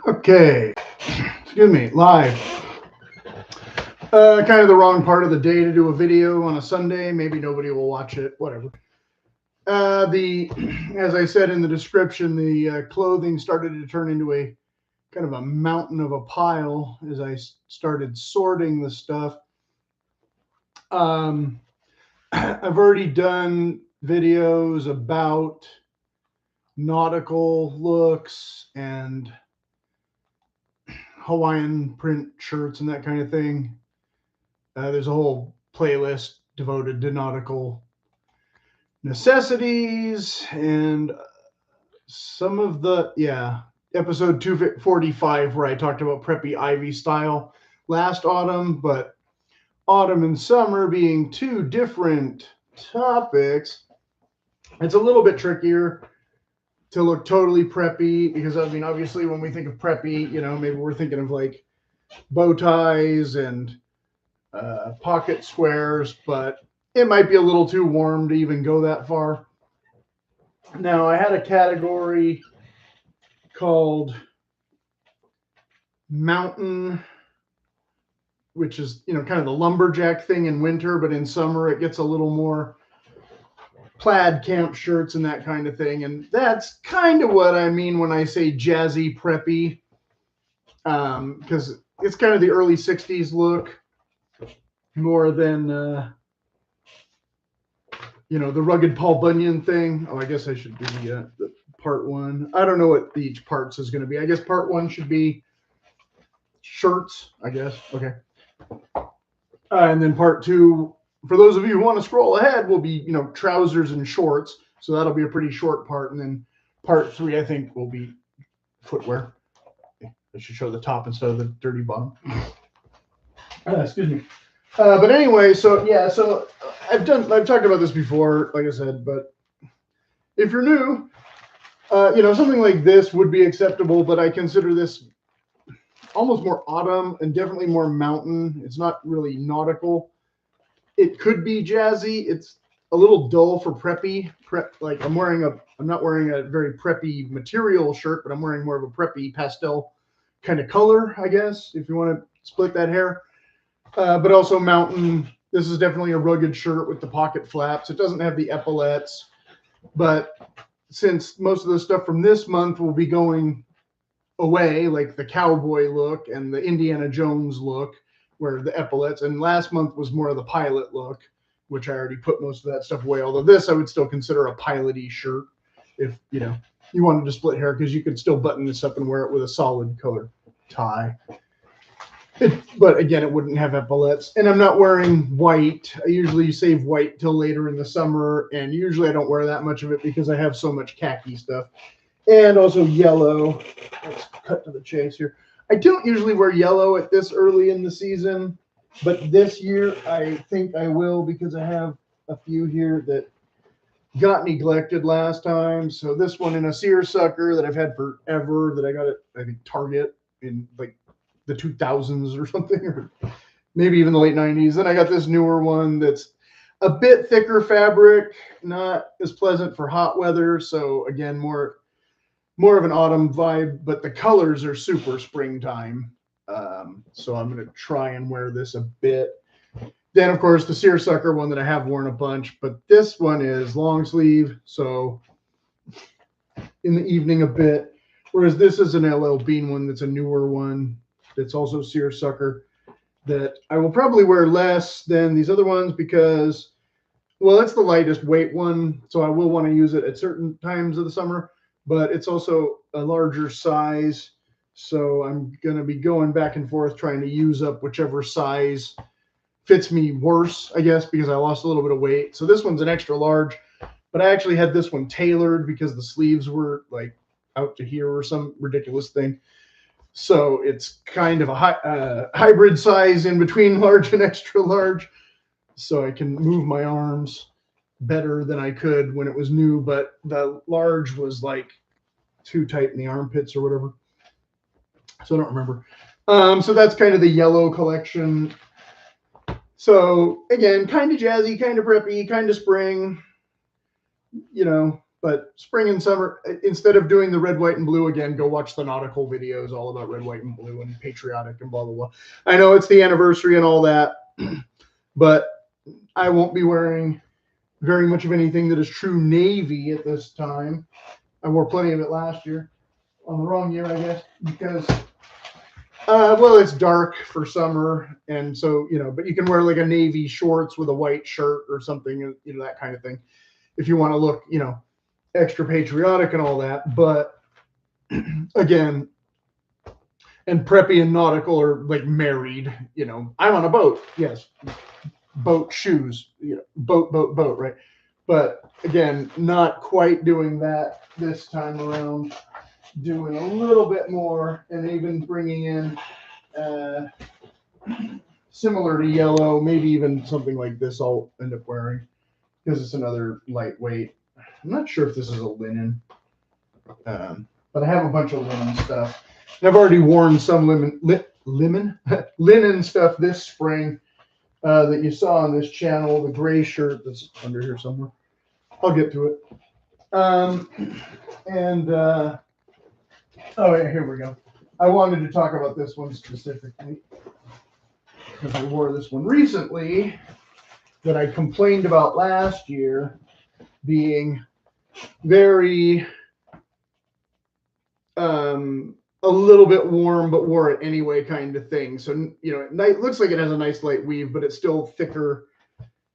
Okay, excuse me, live. Kind of the wrong part of the day to do a video on a Sunday. Maybe nobody will watch it. Whatever. The as I said in the description, the clothing started to turn into a kind of a mountain of a pile as I started sorting the stuff. I've already done videos about nautical looks and Hawaiian print shirts and that kind of thing. There's a whole playlist devoted to nautical necessities and some of the, episode 245 where I talked about preppy Ivy style last autumn, but autumn and summer being two different topics, it's a little bit trickier to look totally preppy because, I mean, obviously when we think of preppy, maybe we're thinking of like bow ties and pocket squares, but it might be a little too warm to even go that far. Now, I had a category called mountain, which is, kind of the lumberjack thing in winter, but in summer it gets a little more plaid camp shirts and that kind of thing. And that's kind of what I mean when I say jazzy preppy, because it's kind of the early 60s look more than, the rugged Paul Bunyan thing. Oh, I guess I should do the part one. I don't know what each parts is going to be. I guess part one should be shirts, I guess. Okay. And then part two, for those of you who want to scroll ahead, will be, trousers and shorts. So that'll be a pretty short part. And then part three, I think, will be footwear. I should show the top instead of the dirty bottom. Excuse me. But anyway, so I've talked about this before, like I said, but if you're new, something like this would be acceptable, but I consider this almost more autumn and definitely more mountain. It's not really nautical. It could be jazzy. It's a little dull for preppy. Like I'm not wearing a very preppy material shirt, but I'm wearing more of a preppy pastel kind of color, I guess, if you want to split that hair. But also mountain. This is definitely a rugged shirt with the pocket flaps. It doesn't have the epaulettes, but since most of the stuff from this month will be going away, like the cowboy look and the Indiana Jones look, where the epaulettes, and last month was more of the pilot look, which I already put most of that stuff away. Although this I would still consider a pilot-y shirt if you wanted to split hair, because you could still button this up and wear it with a solid color tie. But again, it wouldn't have epaulettes. And I'm not wearing white. I usually save white till later in the summer, and usually I don't wear that much of it because I have so much khaki stuff. And also yellow. Let's cut to the chase here. I don't usually wear yellow at this early in the season, but this year I think I will because I have a few here that got neglected last time. So this one in a seersucker that I've had forever, that I got at, I think, Target in like the 2000s or something, or maybe even the late 90s. Then I got this newer one that's a bit thicker fabric, not as pleasant for hot weather. So again, more of an autumn vibe, but the colors are super springtime. So I'm going to try and wear this a bit. Then, of course, the seersucker one that I have worn a bunch, but this one is long sleeve, so in the evening a bit. Whereas this is an LL Bean one that's a newer one that's also seersucker that I will probably wear less than these other ones because, well, it's the lightest weight one, so I will want to use it at certain times of the summer, but it's also a larger size, so I'm going to be going back and forth trying to use up whichever size fits me worse, I guess, because I lost a little bit of weight. So this one's an extra large, but I actually had this one tailored because the sleeves were like out to here or some ridiculous thing. So it's kind of a hybrid size in between large and extra large. So I can move my arms better than I could when it was new, but the large was like too tight in the armpits or whatever. So I don't remember. So that's kind of the yellow collection. So again, kind of jazzy, kind of preppy, kind of spring, But spring and summer, instead of doing the red, white, and blue again, go watch the nautical videos all about red, white, and blue and patriotic and blah, blah, blah. I know it's the anniversary and all that, but I won't be wearing very much of anything that is true navy at this time. I wore plenty of it last year, on the wrong year, I guess, because, well, it's dark for summer. And so, you know, but you can wear like a navy shorts with a white shirt or something, you know, that kind of thing, if you want to look, you know, extra patriotic and all that. But again, and preppy and nautical are like married, you know, I'm on a boat. Yes. Boat shoes, you know, boat, right? But again, not quite doing that this time around, doing a little bit more and even bringing in similar to yellow, maybe even something like this I'll end up wearing because it's another lightweight. I'm not sure if this is a linen, but I have a bunch of linen stuff. And I've already worn some linen stuff this spring that you saw on this channel, the gray shirt that's under here somewhere. I'll get to it. Oh, yeah, here we go. I wanted to talk about this one specifically because I wore this one recently that I complained about last year being very a little bit warm, but wore it anyway kind of thing. So, you know, it looks like it has a nice light weave, but it's still thicker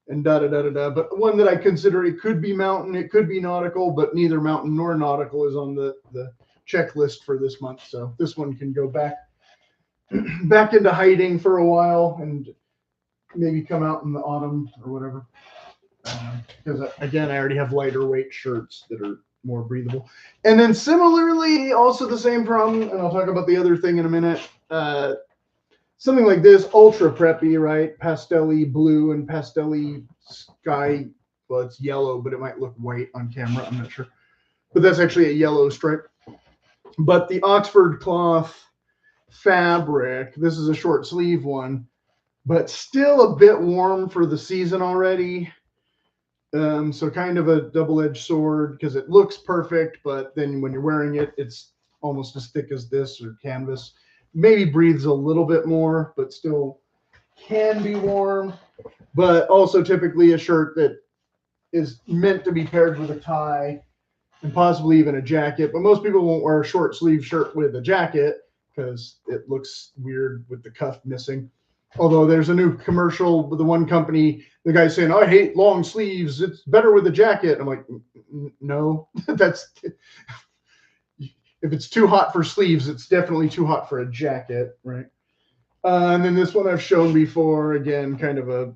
and da-da-da-da-da. But one that I consider, it could be mountain, it could be nautical, but neither mountain nor nautical is on the checklist for this month. So this one can go back into hiding for a while and maybe come out in the autumn or whatever. Because again, I already have lighter weight shirts that are more breathable. And then similarly, also the same problem, and I'll talk about the other thing in a minute. Something like this, ultra preppy, right? Pastel-y blue and pastel-y sky. Well, it's yellow, but it might look white on camera. I'm not sure. But that's actually a yellow stripe. But the Oxford cloth fabric, this is a short sleeve one, but still a bit warm for the season already. So kind of a double-edged sword because it looks perfect, but then when you're wearing it, it's almost as thick as this or canvas. Maybe breathes a little bit more, but still can be warm. But also typically a shirt that is meant to be paired with a tie and possibly even a jacket. But most people won't wear a short sleeve shirt with a jacket because it looks weird with the cuff missing. Although there's a new commercial with the one company, the guy's saying, "I hate long sleeves. It's better with a jacket." I'm like, no, that's, if it's too hot for sleeves, it's definitely too hot for a jacket, right? And then this one I've shown before, again, kind of a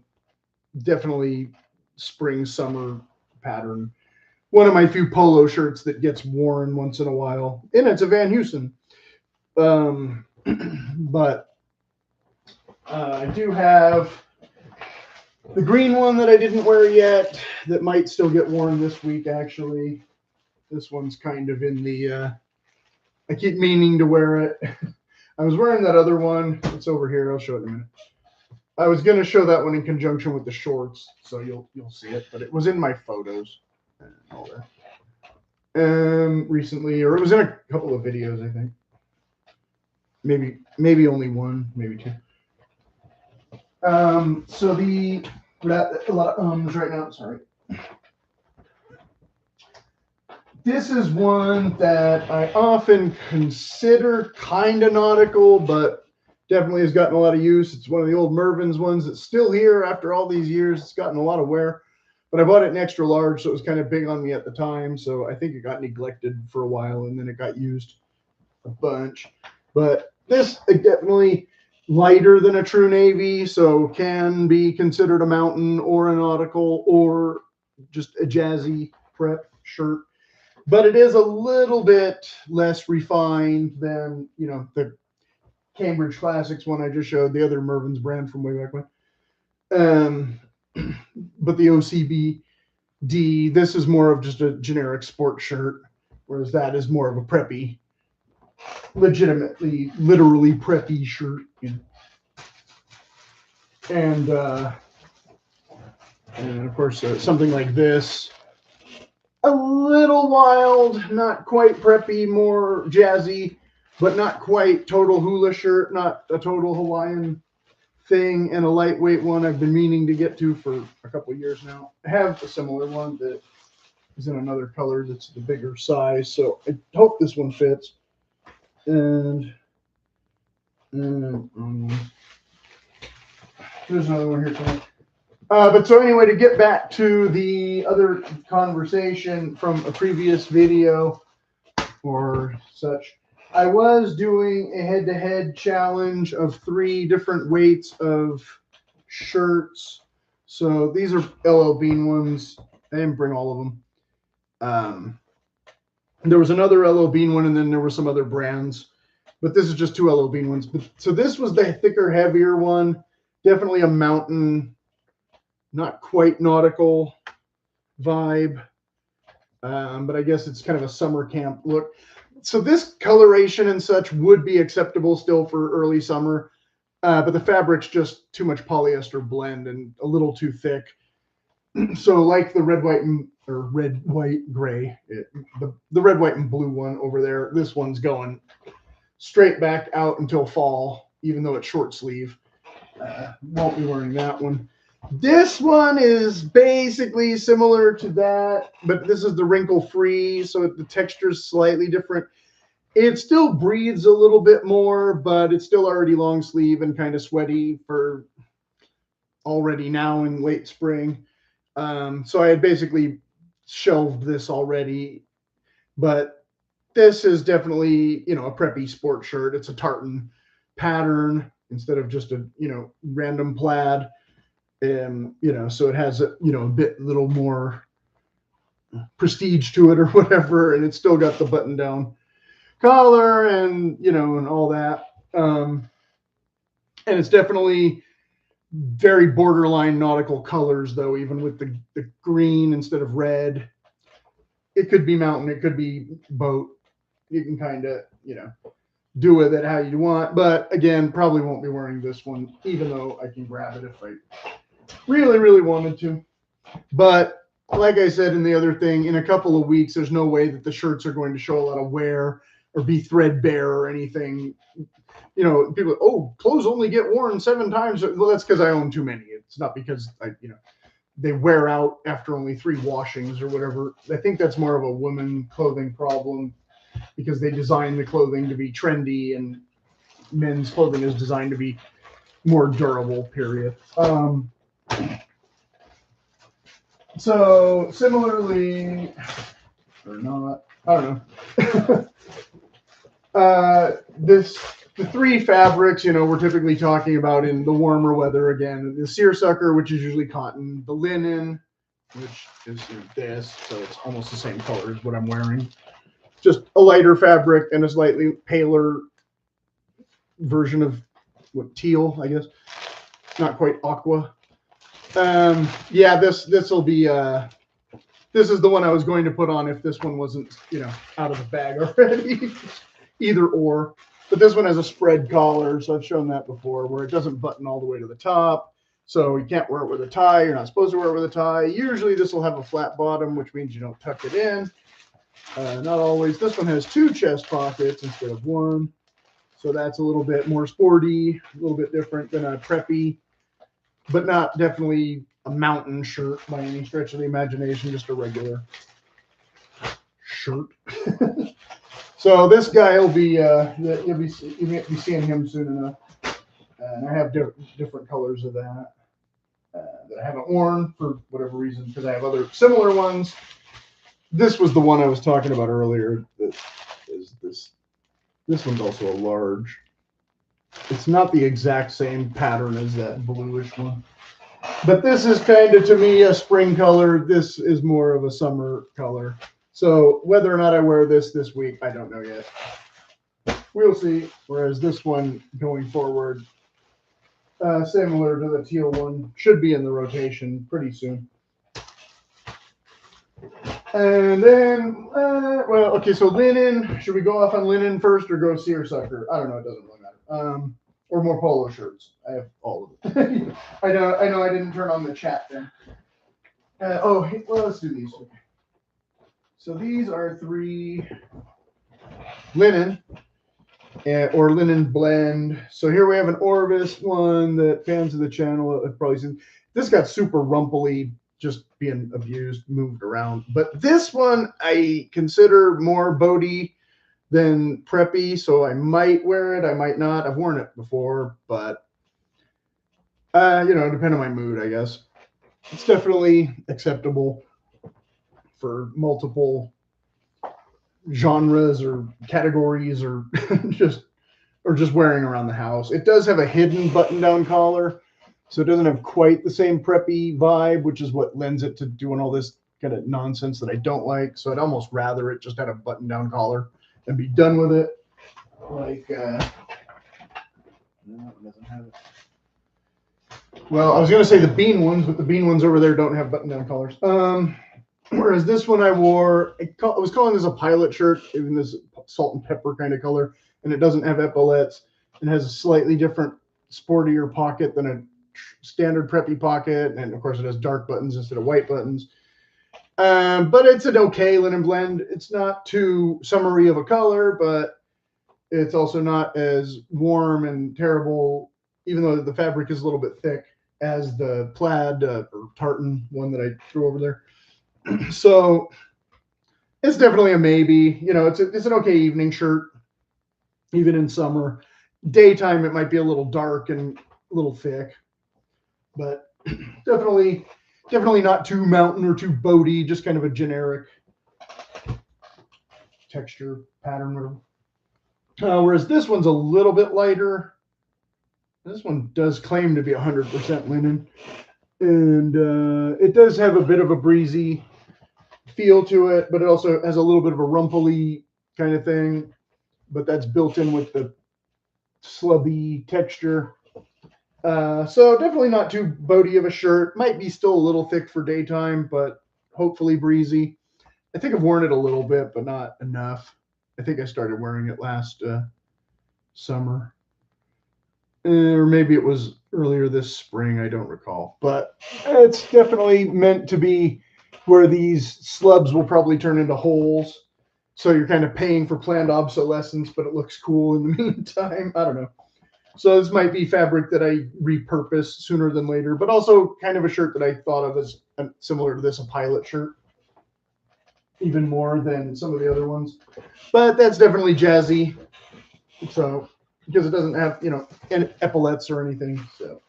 definitely spring, summer pattern. One of my few polo shirts that gets worn once in a while. And it's a Van Heusen. But I do have the green one that I didn't wear yet that might still get worn this week, actually. This one's kind of in the, I keep meaning to wear it. I was wearing that other one. It's over here. I'll show it in a minute. I was going to show that one in conjunction with the shorts, so you'll see it. But it was in my photos and all that. Recently, or it was in a couple of videos, I think. Maybe only one, maybe two. So a lot of ums right now. Sorry. This is one that I often consider kind of nautical, but definitely has gotten a lot of use. It's one of the old Mervyn's ones that's still here after all these years. It's gotten a lot of wear, but I bought it in extra large, so it was kind of big on me at the time. So I think it got neglected for a while, and then it got used a bunch. But this definitely lighter than a true navy, so can be considered a mountain or a nautical or just a jazzy prep shirt. But it is a little bit less refined than, you know, the Cambridge Classics one I just showed, the other Mervyn's brand from way back when. But the OCBD, this is more of just a generic sport shirt, whereas that is more of a preppy, literally preppy shirt. You know? And of course, something like this a little wild, not quite preppy, more jazzy, but not quite total hula shirt, not a total Hawaiian thing, and a lightweight one I've been meaning to get to for a couple of years now. I have a similar one that is in another color that's the bigger size, so I hope this one fits. And there's another one here too. But so anyway, to get back to the other conversation from a previous video or such, I was doing a head-to-head challenge of 3 different weights of shirts. So these are LL Bean ones. I didn't bring all of them. There was another LL Bean one, and then there were some other brands. But this is just 2 LL Bean ones. But, so this was the thicker, heavier one. Definitely a mountain, not quite nautical vibe. But I guess it's kind of a summer camp look. So this coloration and such would be acceptable still for early summer. But the fabric's just too much polyester blend and a little too thick. So like the red, white, or red, white, gray, the red, white, and blue one over there, this one's going straight back out until fall, even though it's short sleeve. Won't be wearing that one. This one is basically similar to that, but this is the wrinkle-free, so the texture is slightly different. It still breathes a little bit more, but it's still already long sleeve and kind of sweaty for already now in late spring. So I had basically shelved this already, but this is definitely, you know, a preppy sport shirt. It's a tartan pattern instead of just a, you know, random plaid. You know, so it has a, you know, a bit little more prestige to it or whatever, and it's still got the button down collar and, you know, and all that. And it's definitely very borderline nautical colors, though, even with the green instead of red. It could be mountain, it could be boat. You can kind of, you know, do with it how you want. But again, probably won't be wearing this one, even though I can grab it if I really, really wanted to. But like I said in the other thing, in a couple of weeks, there's no way that the shirts are going to show a lot of wear or be threadbare or anything. You know, people, oh, clothes only get worn 7 times. Well, that's because I own too many. It's not because you know, they wear out after only 3 washings or whatever. I think that's more of a woman clothing problem because they design the clothing to be trendy, and men's clothing is designed to be more durable, period. So similarly, or not, I don't know. The 3 fabrics, you know, we're typically talking about in the warmer weather again. The seersucker, which is usually cotton. The linen, which is this, so it's almost the same color as what I'm wearing. Just a lighter fabric and a slightly paler version of what, teal, I guess. Not quite aqua. Yeah, this will be this is the one I was going to put on if this one wasn't, you know, out of the bag already. Either or. But this one has a spread collar, so I've shown that before, where it doesn't button all the way to the top. So you can't wear it with a tie. You're not supposed to wear it with a tie. Usually this will have a flat bottom, which means you don't tuck it in. Not always. This one has 2 chest pockets instead of 1. So that's a little bit more sporty, a little bit different than a preppy, but not definitely a mountain shirt by any stretch of the imagination, just a regular shirt. So this guy will be, you'll be seeing him soon enough. And I have different colors of that I haven't worn for whatever reason, because I have other similar ones. This was the one I was talking about earlier. That is this. This one's also a large. It's not the exact same pattern as that bluish one. But this is kind of, to me, a spring color. This is more of a summer color. So whether or not I wear this week, I don't know yet. We'll see. Whereas this one going forward, similar to the teal one, should be in the rotation pretty soon. And then, well, okay, so linen. Should we go off on linen first or go seersucker? I don't know. It doesn't really matter. Or more polo shirts. I have all of it. I know I didn't turn on the chat then. Oh, well, let's do these. So these are 3 linen or linen blend. So here we have an Orvis one that fans of the channel have probably seen. This got super rumply, just being abused, moved around. But this one I consider more boaty than preppy, so I might wear it. I might not. I've worn it before, but you know, depending on my mood, I guess. It's definitely acceptable for multiple genres or categories or just wearing around the house. It does have a hidden button-down collar, so it doesn't have quite the same preppy vibe, which is what lends it to doing all this kind of nonsense that I don't like. So I'd almost rather it just had a button-down collar and be done with it. Like, no, it doesn't have it. Well, I was going to say the bean ones, but the bean ones over there don't have button-down collars. Whereas this one I wore, I was calling this a pilot shirt, even this salt and pepper kind of color, and it doesn't have epaulettes and has a slightly different, sportier pocket than a standard preppy pocket, and of course it has dark buttons instead of white buttons. But it's an okay linen blend. It's not too summery of a color, but it's also not as warm and terrible, even though the fabric is a little bit thick, as the plaid or tartan one that I threw over there. So it's definitely a maybe. You know, it's an okay evening shirt, even in summer. Daytime it might be a little dark and a little thick, but definitely not too mountain or too boaty. Just kind of a generic texture pattern. Whereas this one's a little bit lighter. This one does claim to be 100% linen, and it does have a bit of a breezy feel to it, but it also has a little bit of a rumply kind of thing, but that's built in with the slubby texture. So definitely not too boaty of a shirt. Might be still a little thick for daytime, but hopefully breezy. I think I've worn it a little bit, but not enough. I think I started wearing it last summer. Or maybe it was earlier this spring. I don't recall. But it's definitely meant to be where these slubs will probably turn into holes. So you're kind of paying for planned obsolescence, but it looks cool in the meantime. I don't know. So this might be fabric that I repurpose sooner than later, but also kind of a shirt that I thought of as similar to this, a pilot shirt, even more than some of the other ones. But that's definitely jazzy. So because it doesn't have, you know, epaulettes or anything. So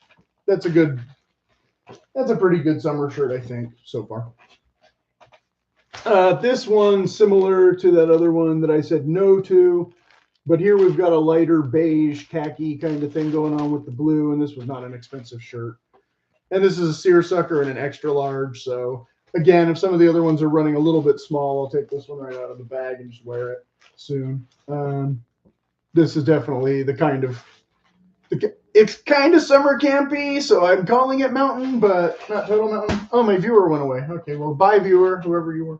that's a pretty good summer shirt, I think, so far. This one's similar to that other one that I said no to, but here we've got a lighter beige khaki kind of thing going on with the blue, and this was not an expensive shirt. And this is a seersucker and an extra large. So again, if some of the other ones are running a little bit small, I'll take this one right out of the bag and just wear it soon. This is definitely the kind of, it's kind of summer campy, so I'm calling it mountain, but not total mountain. Oh, my viewer went away. Okay, well, bye viewer, whoever you were.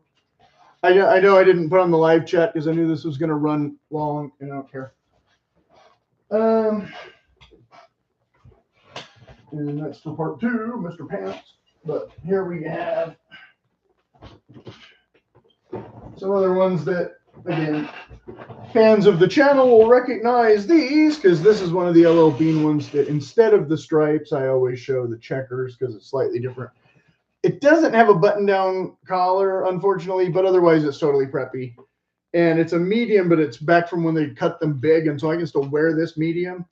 I know I didn't put on the live chat because I knew this was going to run long, and I don't care. And that's for part 2, Mr. Pants. But here we have some other ones that, again, fans of the channel will recognize these because this is one of the LL Bean ones that instead of the stripes, I always show the checkers because it's slightly different. It doesn't have a button-down collar, unfortunately, but otherwise it's totally preppy. And it's a medium, but it's back from when they cut them big, and so I can still wear this medium.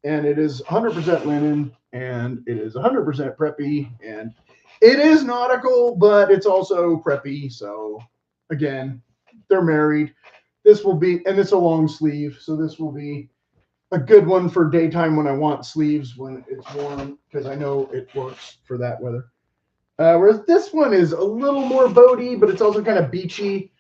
And it is 100% linen, and it is 100% preppy, and it is nautical, but it's also preppy. So again, they're married. This will be, and it's a long sleeve, so this will be a good one for daytime when I want sleeves when it's warm, because I know it works for that weather. Whereas this one is a little more boaty, but it's also kind of beachy.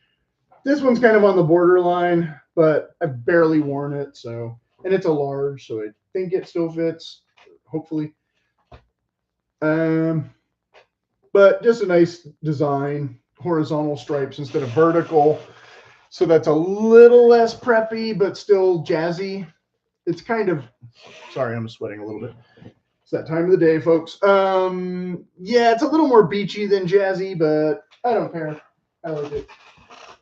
This one's kind of on the borderline, but I've barely worn it, so, and it's a large, so I think it still fits, hopefully. But just a nice design, horizontal stripes instead of vertical. So that's a little less preppy, but still jazzy. It's kind of, sorry, I'm sweating a little bit. It's that time of the day, folks. Yeah, it's a little more beachy than jazzy, but I don't care. I like it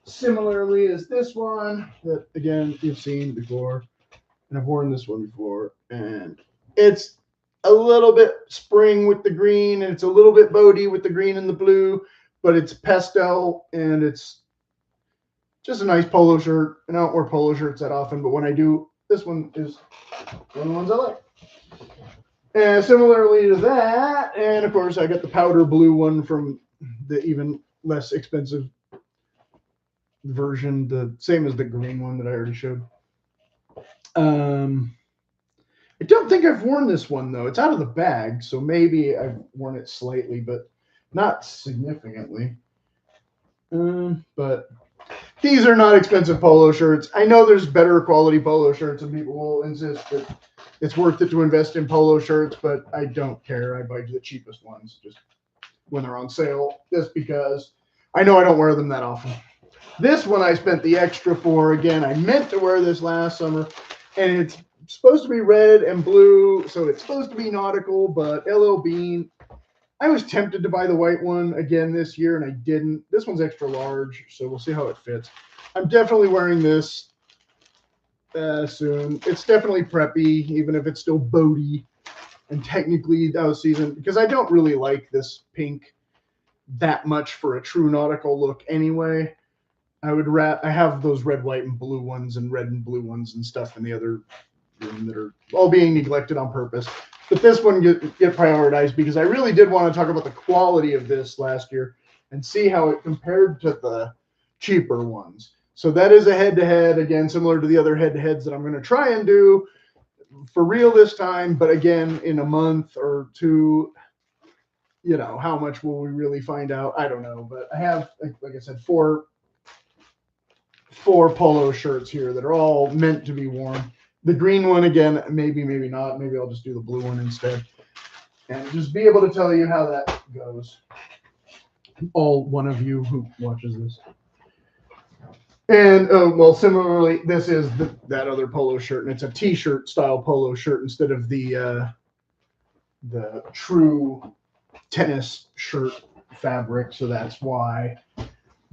similarly as this one that again you've seen before, and I've worn this one before, and it's a little bit spring with the green, and it's a little bit boaty with the green and the blue, but it's pastel, and it's just a nice polo shirt. And I don't wear polo shirts that often, but when I do, this one is one of the ones I like. And similarly to that, and of course I got the powder blue one from the even less expensive version, the same as the green one that I already showed. I don't think I've worn this one though. It's out of the bag, so maybe I've worn it slightly, but not significantly. But these are not expensive polo shirts. I know there's better quality polo shirts, and people will insist that it's worth it to invest in polo shirts, but I don't care. I buy the cheapest ones just when they're on sale, just because I know I don't wear them that often. This one I spent the extra for. Again, I meant to wear this last summer, and it's supposed to be red and blue, so it's supposed to be nautical, but LL Bean, I was tempted to buy the white one again this year, and I didn't. This one's extra large, so we'll see how it fits. I'm definitely wearing this soon. It's definitely preppy, even if it's still boaty and technically out of season, because I don't really like this pink that much for a true nautical look anyway. I have those red, white, and blue ones and red and blue ones and stuff in the other room that are all being neglected on purpose. But this one get prioritized because I really did want to talk about the quality of this last year and see how it compared to the cheaper ones. So that is a head-to-head, again, similar to the other head-to-heads that I'm going to try and do for real this time. But again, in a month or two, you know, how much will we really find out? I don't know. But I have, like I said, four polo shirts here that are all meant to be worn. The green one, again, maybe not. Maybe I'll just do the blue one instead. And just be able to tell you how that goes. All one of you who watches this. And, well, similarly, this is that other polo shirt. And it's a t-shirt style polo shirt instead of the true tennis shirt fabric. So that's why.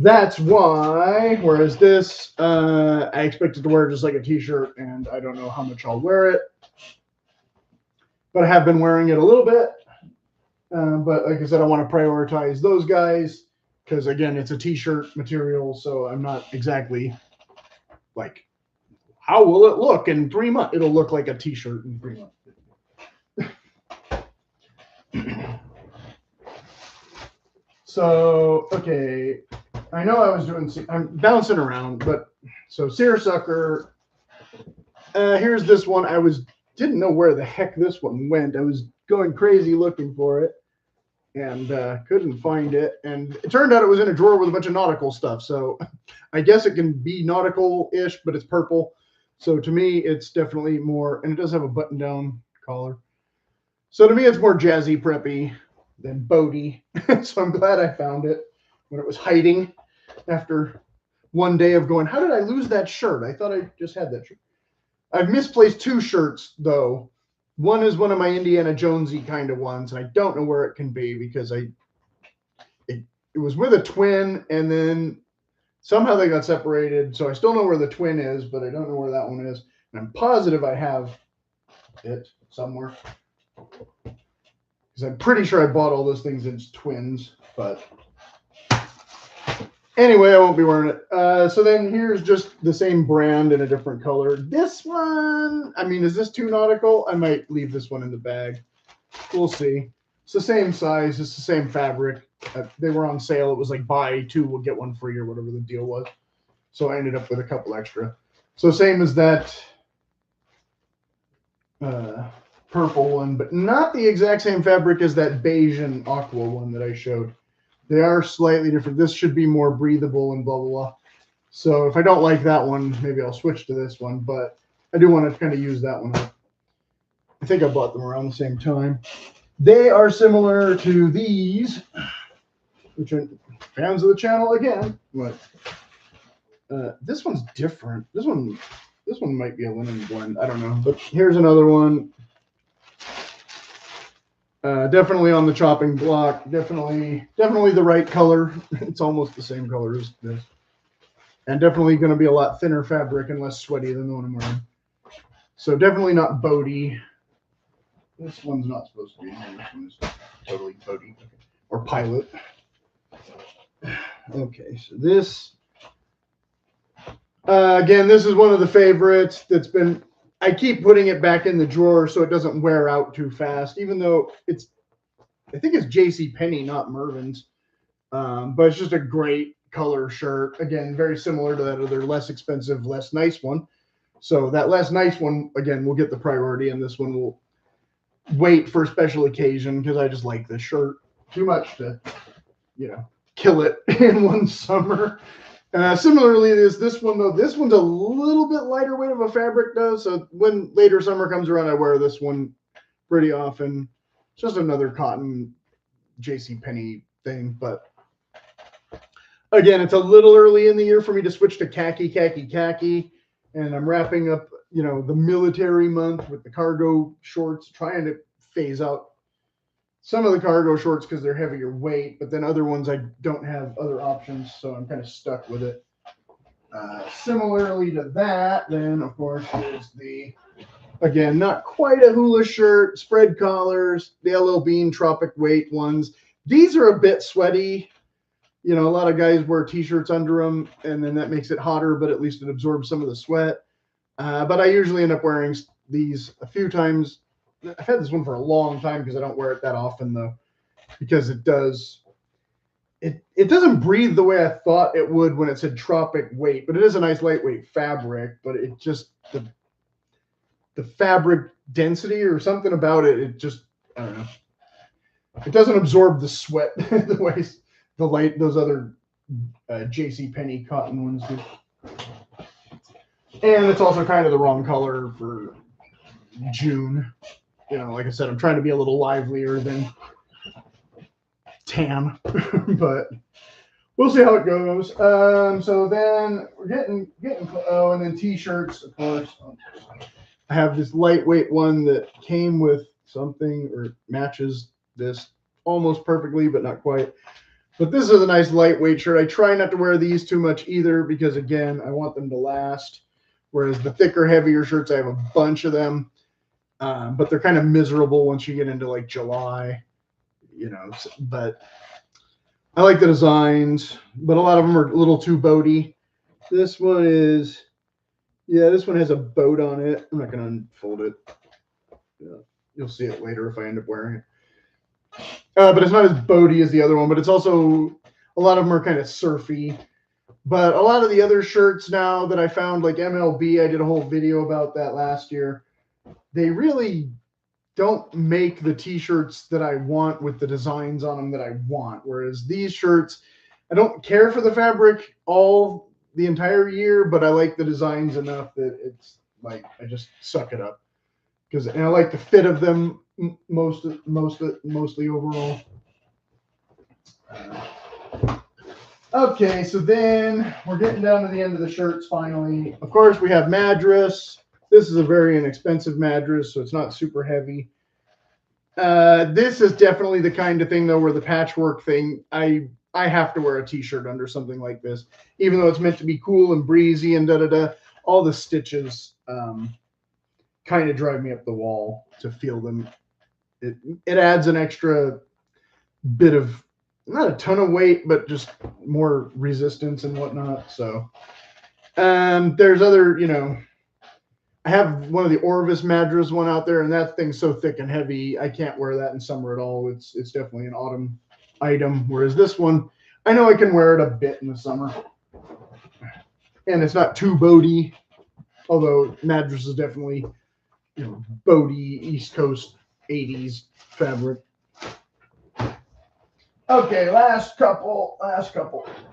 Whereas this, I expected to wear just like a t-shirt, and I don't know how much I'll wear it. But I have been wearing it a little bit. But like I said, I want to prioritize those guys because, again, it's a t-shirt material, so I'm not exactly like, how will it look in 3 months? It'll look like a t-shirt in 3 months. So, okay. I know I was I'm bouncing around, but so seersucker. Here's this one. Didn't know where the heck this one went. I was going crazy looking for it and couldn't find it. And it turned out it was in a drawer with a bunch of nautical stuff. So I guess it can be nautical-ish, but it's purple. So to me, it's definitely more, and it does have a button-down collar. So to me, it's more jazzy preppy than boaty. So I'm glad I found it when it was hiding after one day of going, how did I lose that shirt? I thought I just had that shirt. I've misplaced 2 shirts, though. One is one of my Indiana Jonesy kind of ones, and I don't know where it can be because it was with a twin, and then somehow they got separated. So I still know where the twin is, but I don't know where that one is. And I'm positive I have it somewhere because I'm pretty sure I bought all those things as twins, but anyway, I won't be wearing it. So then here's just the same brand in a different color. This one, I mean, is this too nautical? I might leave this one in the bag. We'll see. It's the same size. It's the same fabric. They were on sale. It was like buy 2, we'll get 1 free or whatever the deal was. So I ended up with a couple extra. So same as that purple one, but not the exact same fabric as that beige and aqua one that I showed. They are slightly different. This should be more breathable and blah, blah, blah. So if I don't like that one, maybe I'll switch to this one. But I do want to kind of use that one up. I think I bought them around the same time. They are similar to these, which are fans of the channel again. But this one's different. This one might be a linen blend. I don't know. But here's another one. Definitely on the chopping block. Definitely the right color. It's almost the same color as this. And definitely going to be a lot thinner fabric and less sweaty than the one I'm wearing. So definitely not boaty. This one's not supposed to be in here. This one is totally boaty. Or pilot. Okay, so this, again, this is one of the favorites that's been, I keep putting it back in the drawer so it doesn't wear out too fast, even though it's, I think it's JCPenney, not Mervyn's. But it's just a great color shirt. Again, very similar to that other less expensive, less nice one. So that less nice one, again, will get the priority, and this one will wait for a special occasion because I just like this shirt too much to, kill it in one summer. Similarly, this one though, this one's a little bit lighter weight of a fabric though. So when later summer comes around, I wear this one pretty often. It's just another cotton JCPenney thing, but again, it's a little early in the year for me to switch to khaki, and I'm wrapping up, the military month with the cargo shorts, trying to phase out some of the cargo shorts because they're heavier weight, but then other ones I don't have other options, so I'm kind of stuck with it. Similarly to that, then of course is the, again, not quite a hula shirt, spread collars, the LL Bean tropic weight ones. These are a bit sweaty. A lot of guys wear t-shirts under them, and then that makes it hotter, but at least it absorbs some of the sweat. But I usually end up wearing these a few times. I've had this one for a long time because I don't wear it that often though, because it doesn't breathe the way I thought it would when it said tropic weight, but it is a nice lightweight fabric, but it just, the fabric density or something about it, it just, I don't know. It doesn't absorb the sweat the way those other JCPenney cotton ones do. And it's also kind of the wrong color for June. Like I said, I'm trying to be a little livelier than tan, but we'll see how it goes. So then we're getting and then t-shirts, of course. I have this lightweight one that came with something or matches this almost perfectly, but not quite. But this is a nice lightweight shirt. I try not to wear these too much either because, again, I want them to last. Whereas the thicker, heavier shirts, I have a bunch of them. But they're kind of miserable once you get into like July, but I like the designs, but a lot of them are a little too boaty. This one is, this one has a boat on it. I'm not going to unfold it. You'll see it later if I end up wearing it. But it's not as boaty as the other one, but it's also, a lot of them are kind of surfy. But a lot of the other shirts now that I found, like MLB, I did a whole video about that last year. They really don't make the t-shirts that I want with the designs on them that I want. Whereas these shirts, I don't care for the fabric the entire year, but I like the designs enough that it's like, I just suck it up. And I like the fit of them mostly overall. Okay, so then we're getting down to the end of the shirts finally. Of course, we have Madras. This is a very inexpensive Madras, so it's not super heavy. This is definitely the kind of thing, though, where the patchwork thing, I have to wear a t-shirt under something like this. Even though it's meant to be cool and breezy and da-da-da, all the stitches kind of drive me up the wall to feel them. It adds an extra bit of, not a ton of weight, but just more resistance and whatnot. So there's other, I have one of the Orvis Madras one out there, and that thing's so thick and heavy, I can't wear that in summer at all. It's definitely an autumn item. Whereas this one, I know I can wear it a bit in the summer. And it's not too boaty, although Madras is definitely, boaty East Coast 80s fabric. Okay, last couple.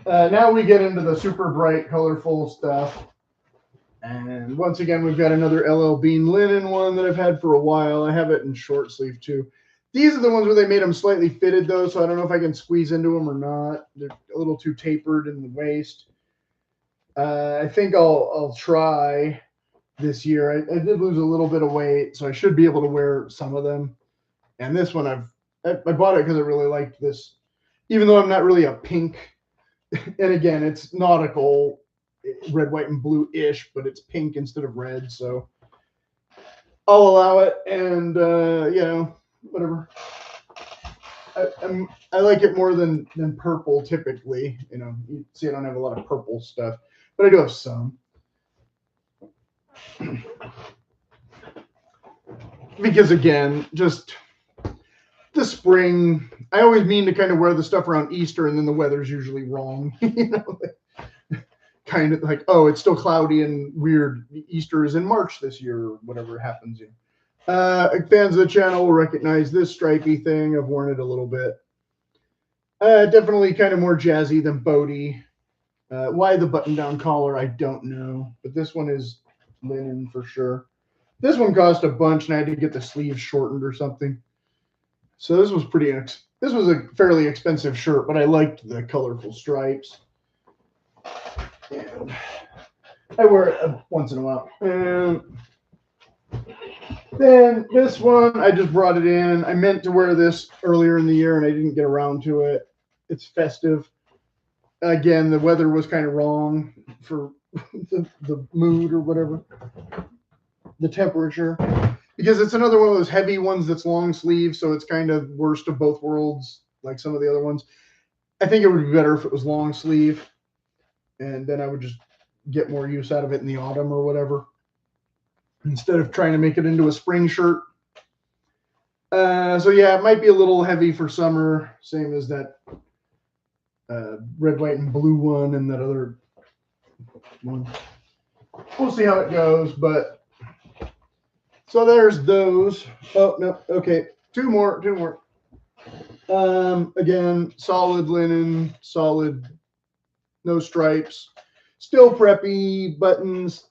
Now we get into the super bright, colorful stuff. And once again, we've got another LL Bean linen one that I've had for a while. I have it in short sleeve too. These are the ones where they made them slightly fitted though, so I don't know if I can squeeze into them or not. They're a little too tapered in the waist. I think I'll try this year. I did lose a little bit of weight, so I should be able to wear some of them. And this one I've I bought it because I really liked this, even though I'm not really a pink. And again, it's nautical, red, white, and blue-ish, but it's pink instead of red, so I'll allow it. And you know, whatever. I like it more than purple typically. You know, you see I don't have a lot of purple stuff, but I do have some. Because again, just the spring, I always mean to kind of wear the stuff around Easter, and then the weather's usually wrong. You know, kind of like, oh, it's still cloudy and weird. Easter is in March this year, or whatever happens. Fans of the channel will recognize this stripy thing. I've worn it a little bit. Definitely kind of more jazzy than boaty. Why the button-down collar, I don't know. But this one is linen for sure. This one cost a bunch, and I had to get the sleeves shortened or something. So this was this was a fairly expensive shirt, but I liked the colorful stripes. And I wear it once in a while. And then this one, I just brought it in. I meant to wear this earlier in the year, and I didn't get around to it. It's festive. Again, the weather was kind of wrong for the mood or whatever. The temperature. Because it's another one of those heavy ones that's long sleeve, so it's kind of worst of both worlds, like some of the other ones. I think it would be better if it was long sleeve, and then I would just get more use out of it in the autumn or whatever, instead of trying to make it into a spring shirt. So yeah, it might be a little heavy for summer, same as that red, white, and blue one and that other one. We'll see how it goes, but so there's those. Oh, no. Okay. Two more. Again, solid linen, solid, no stripes, still preppy buttons,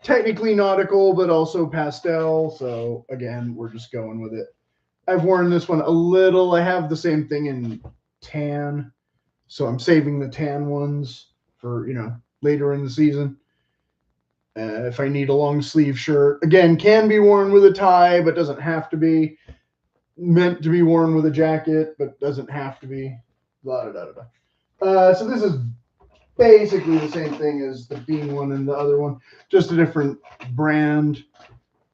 technically nautical, but also pastel. So again, we're just going with it. I've worn this one a little. I have the same thing in tan, so I'm saving the tan ones for, you know, later in the season. If I need a long sleeve shirt, again, can be worn with a tie, but doesn't have to be. Meant to be worn with a jacket, but doesn't have to be. So this is basically the same thing as the bean one and the other one, just a different brand.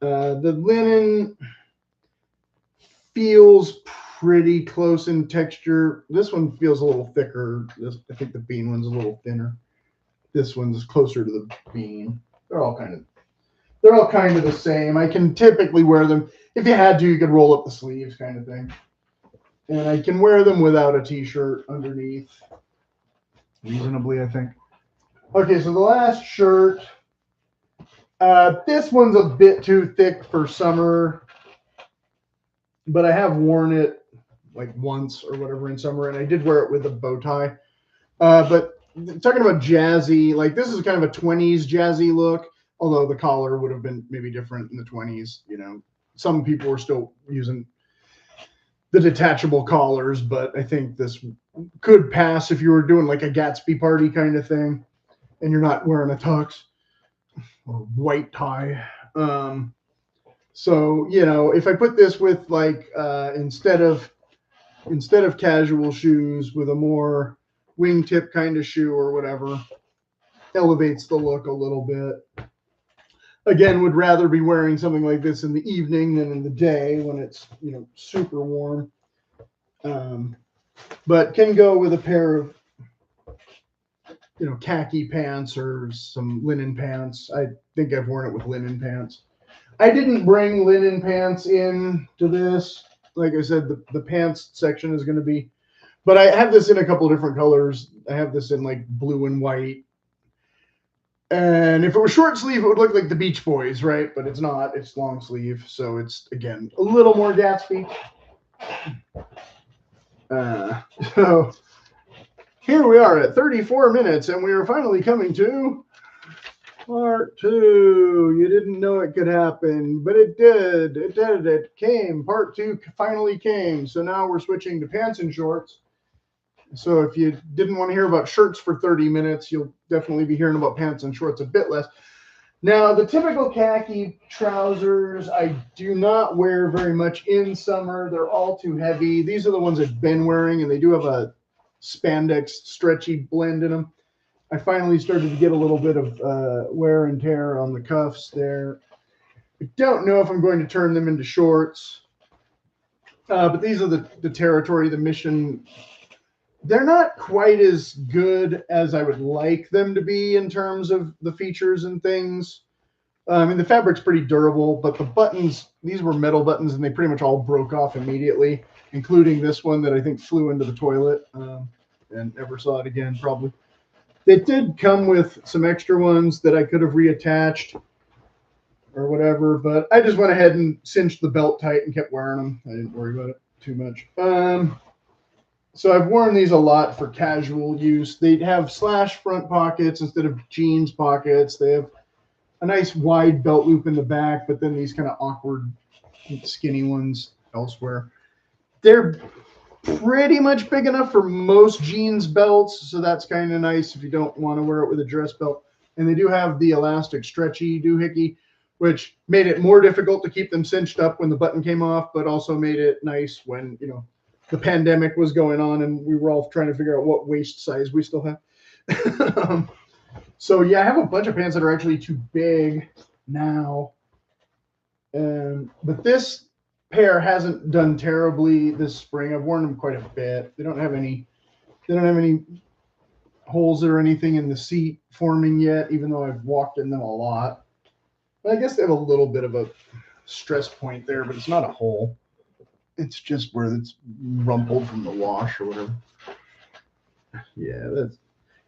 The linen feels pretty close in texture. This one feels a little thicker. I think the bean one's a little thinner. This one's closer to the bean. They're all kind of the same. I can typically wear them. If you had to, you could roll up the sleeves kind of thing. And I can wear them without a t-shirt underneath. Reasonably, I think. Okay, so the last shirt. This one's a bit too thick for summer. But I have worn it like once or whatever in summer. And I did wear it with a bow tie. But talking about jazzy, like this is kind of a 20s jazzy look. Although the collar would have been maybe different in the 20s, you know. Some people were still using the detachable collars, but I think this could pass if you were doing like a Gatsby party kind of thing and you're not wearing a tux or white tie. So, you know, if I put this with like instead of casual shoes with a more wingtip kind of shoe or whatever, elevates the look a little bit. Again, would rather be wearing something like this in the evening than in the day when it's, you know, super warm. But can go with a pair of, you know, khaki pants or some linen pants. I think I've worn it with linen pants. I didn't bring linen pants in to this. Like I said, the pants section is going to be, but I have this in a couple different colors. I have this in like blue and white. And if it was short sleeve, it would look like the Beach Boys, right? But it's not. It's long sleeve. So it's, again, a little more Gatsby. So here we are at 34 minutes, and we are finally coming to part 2. You didn't know it could happen, but it did. It did. It came. Part 2 finally came. So now we're switching to pants and shorts. So if you didn't want to hear about shirts for 30 minutes, you'll definitely be hearing about pants and shorts a bit less. Now, the typical khaki trousers, I do not wear very much in summer. They're all too heavy. These are the ones I've been wearing, and they do have a spandex stretchy blend in them. I finally started to get a little bit of wear and tear on the cuffs there. I don't know if I'm going to turn them into shorts, but these are the territory, the mission. They're not quite as good as I would like them to be in terms of the features and things. I mean, the fabric's pretty durable, but the buttons, these were metal buttons, and they pretty much all broke off immediately, including this one that I think flew into the toilet and never saw it again, probably. They did come with some extra ones that I could have reattached or whatever, but I just went ahead and cinched the belt tight and kept wearing them. I didn't worry about it too much. So I've worn these a lot for casual use. They have slash front pockets instead of jeans pockets. They have a nice wide belt loop in the back, but then these kind of awkward skinny ones elsewhere. They're pretty much big enough for most jeans belts, so that's kind of nice if you don't want to wear it with a dress belt. And they do have the elastic stretchy doohickey, which made it more difficult to keep them cinched up when the button came off, but also made it nice when, you know, the pandemic was going on and we were all trying to figure out what waist size we still have. So yeah, I have a bunch of pants that are actually too big now. But this pair hasn't done terribly this spring. I've worn them quite a bit. They don't have any holes or anything in the seat forming yet, even though I've walked in them a lot. But I guess they have a little bit of a stress point there, but it's not a hole. It's just where it's rumpled from the wash or whatever. Yeah,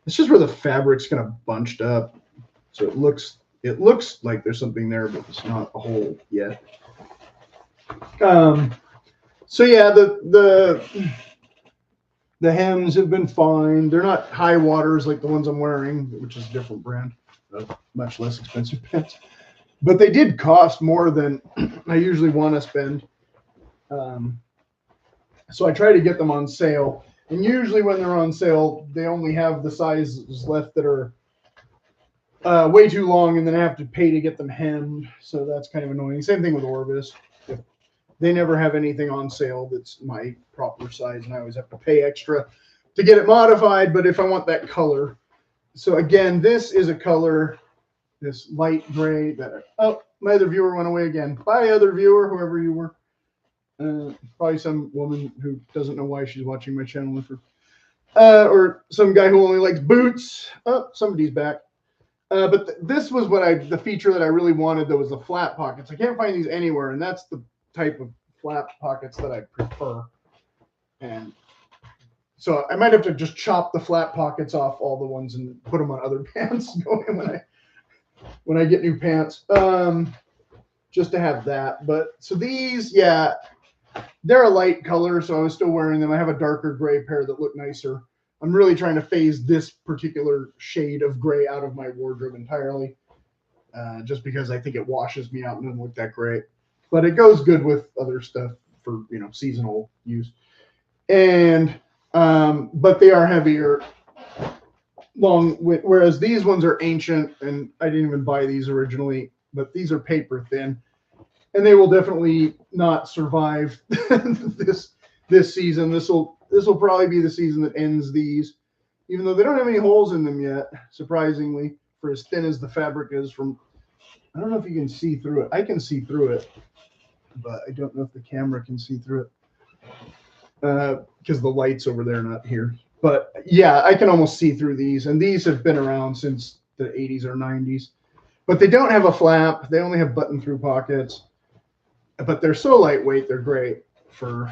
it's just where the fabric's kind of bunched up. So it looks like there's something there, but it's not a hole yet. So yeah, the hems have been fine. They're not high waters like the ones I'm wearing, which is a different brand, much less expensive pants. But they did cost more than I usually want to spend. So I try to get them on sale. And usually when they're on sale, they only have the sizes left that are way too long, and then I have to pay to get them hemmed. So that's kind of annoying. Same thing with Orvis. They never have anything on sale that's my proper size, and I always have to pay extra to get it modified. But if I want that color, so again, this is a color, this light gray that, oh, my other viewer went away again. Bye, other viewer, whoever you were. Probably some woman who doesn't know why she's watching my channel, or some guy who only likes boots. Oh, somebody's back. But this was the feature that I really wanted. That was the flat pockets. I can't find these anywhere, and that's the type of flat pockets that I prefer. And so I might have to just chop the flat pockets off all the ones and put them on other pants going when I get new pants, just to have that. But so these, yeah, they're a light color, so I was still wearing them. I have a darker gray pair that look nicer. I'm really trying to phase this particular shade of gray out of my wardrobe entirely, just because I think it washes me out and doesn't look that great. But it goes good with other stuff for, you know, seasonal use. And but they are heavier, long, whereas these ones are ancient, and I didn't even buy these originally, but these are paper thin, and they will definitely not survive this season. This will probably be the season that ends these, even though they don't have any holes in them yet, surprisingly, for as thin as the fabric is. From, I don't know if you can see through it. I can see through it, but I don't know if the camera can see through it because the light's over there, not here. But yeah, I can almost see through these, and these have been around since the 80s or 90s. But they don't have a flap. They only have button-through pockets. But they're so lightweight, they're great for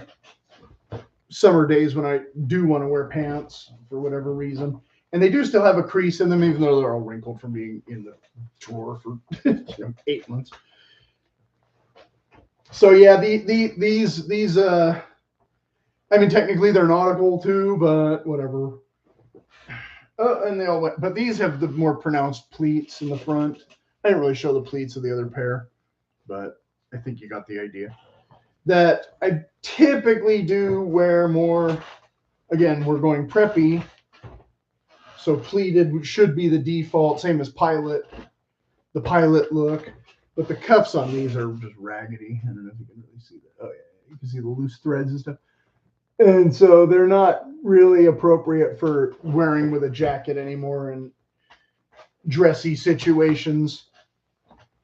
summer days when I do want to wear pants for whatever reason. And they do still have a crease in them, even though they're all wrinkled from being in the drawer for 8 months. So yeah, these I mean, technically they're nautical too, but whatever. And they all went, but these have the more pronounced pleats in the front. I didn't really show the pleats of the other pair, but I think you got the idea. That I typically do wear more. Again, we're going preppy, so pleated should be the default, same as pilot. the pilot look. But the cuffs on these are just raggedy. I don't know if you can really see that. Oh yeah, you can see the loose threads and stuff. And so they're not really appropriate for wearing with a jacket anymore in dressy situations.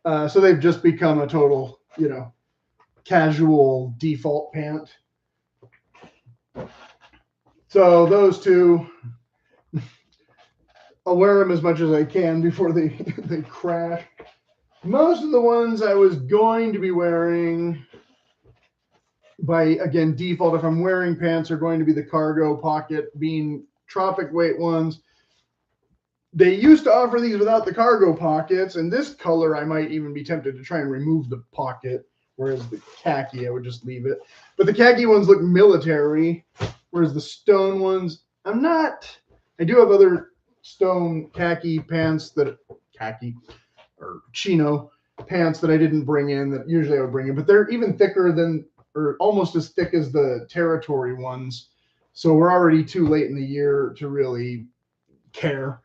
So they've just become a total, casual default pant. So those two, I'll wear them as much as I can before they crash. Most of the ones I was going to be wearing by, again, default, if I'm wearing pants, are going to be the cargo pocket bean tropic weight ones. They used to offer these without the cargo pockets, and this color I might even be tempted to try and remove the pocket, whereas the khaki, I would just leave it. But the khaki ones look military, whereas the stone ones, I'm not. I do have other stone khaki pants that, khaki or chino pants that I didn't bring in that usually I would bring in, but they're even thicker than, or almost as thick as the territory ones. So we're already too late in the year to really care.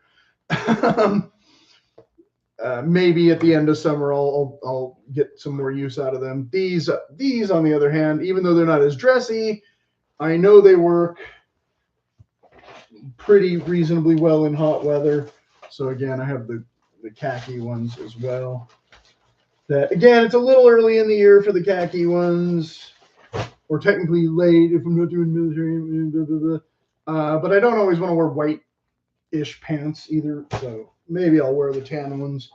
Maybe at the end of summer I'll get some more use out of them. These on the other hand, even though they're not as dressy, I know they work pretty reasonably well in hot weather. So again, I have the khaki ones as well. That again, it's a little early in the year for the khaki ones, or technically late if I'm not doing military. Blah, blah, blah. But I don't always want to wear white-ish pants either, so maybe I'll wear the tan ones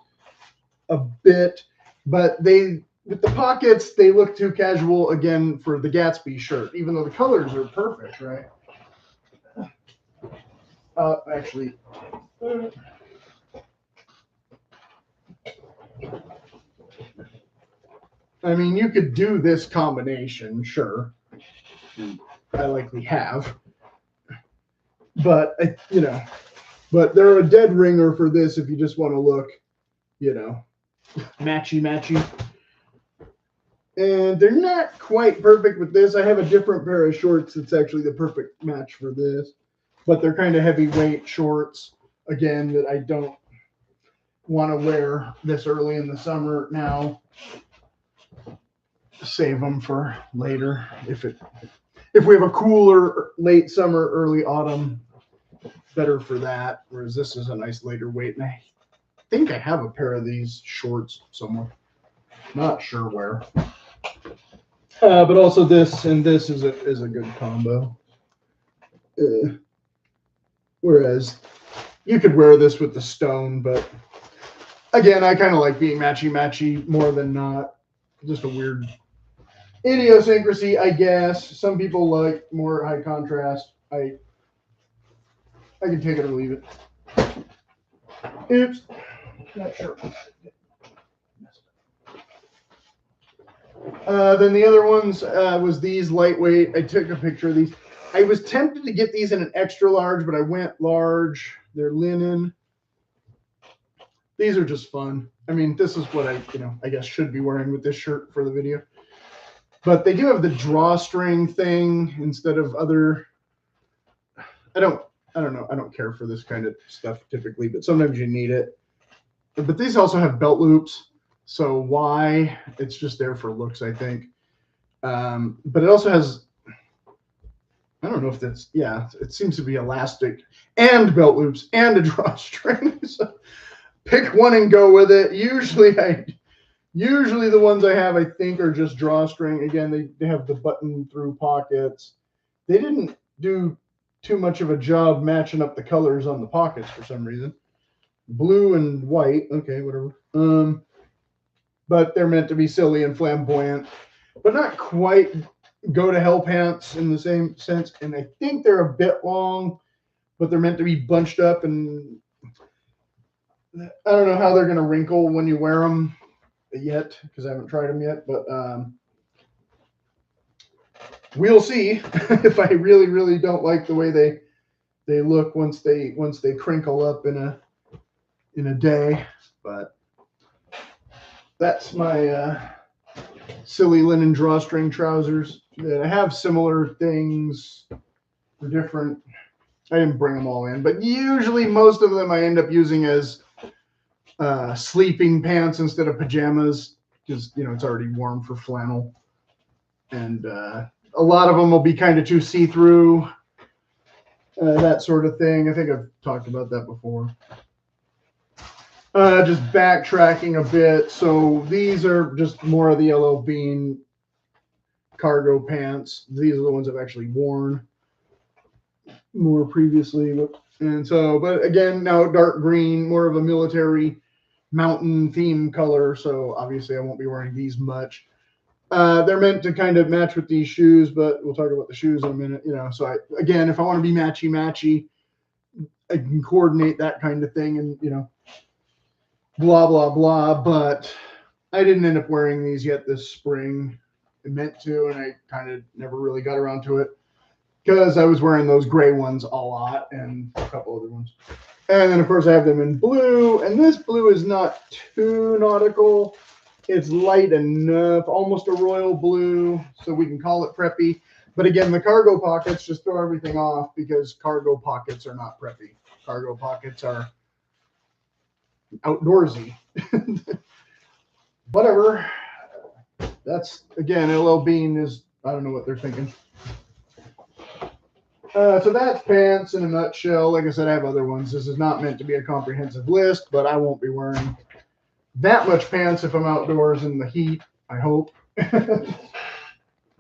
a bit. But with the pockets, they look too casual again for the Gatsby shirt, even though the colors are perfect, right? Actually. I mean, you could do this combination, sure. I likely have. But, but they're a dead ringer for this if you just want to look, matchy. And they're not quite perfect with this. I have a different pair of shorts that's actually the perfect match for this. But they're kind of heavyweight shorts, again, that I don't want to wear this early in the summer now. Save them for later if we have a cooler late summer, early autumn, better for that. Whereas this is a nice later weight, and I think I have a pair of these shorts somewhere. Not sure where. But also this and this is a good combo. Whereas you could wear this with the stone, but again, I kind of like being matchy more than not. Just a weird idiosyncrasy, I guess. Some people like more high contrast. I can take it or leave it. Oops. Not sure. Then the other ones was these lightweight. I took a picture of these. I was tempted to get these in an extra large, but I went large. They're linen. These are just fun. I mean, this is what I guess should be wearing with this shirt for the video. But they do have the drawstring thing instead of other. I don't know. I don't care for this kind of stuff typically, but sometimes you need it. But these also have belt loops. So why? It's just there for looks, I think. But it also has, I don't know if that's, yeah, it seems to be elastic and belt loops and a drawstring. So pick one and go with it. Usually the ones I have, I think, are just drawstring. Again, they have the button through pockets. They didn't do too much of a job matching up the colors on the pockets for some reason. Blue and white. Okay, whatever. But they're meant to be silly and flamboyant, but not quite go to hell pants in the same sense. And I think they're a bit long, but they're meant to be bunched up. And I don't know how they're going to wrinkle when you wear them yet, because I haven't tried them yet. But we'll see if I really don't like the way they look once they crinkle up in a day. But that's my silly linen drawstring trousers. That I have similar things for different. I didn't bring them all in, but usually most of them I end up using as sleeping pants instead of pajamas, because it's already warm for flannel. And a lot of them will be kind of too see-through, that sort of thing. I think I've talked about that before. Just backtracking a bit. So these are just more of the yellow bean cargo pants. These are the ones I've actually worn more previously. And so, but again, now dark green, more of a military mountain theme color. So obviously I won't be wearing these much. They're meant to kind of match with these shoes, but we'll talk about the shoes in a minute. So again, if I want to be matchy, I can coordinate that kind of thing and, blah, blah, blah. But I didn't end up wearing these yet this spring. I meant to, and I kind of never really got around to it because I was wearing those gray ones a lot and a couple other ones. And then, of course, I have them in blue, and this blue is not too nautical. It's light enough, almost a royal blue, so we can call it preppy. But again, the cargo pockets just throw everything off because cargo pockets are not preppy. Cargo pockets are outdoorsy. Whatever. That's, again, LL Bean is, I don't know what they're thinking. So that's pants in a nutshell. Like I said, I have other ones. This is not meant to be a comprehensive list, but I won't be wearing that much pants if I'm outdoors in the heat, I hope.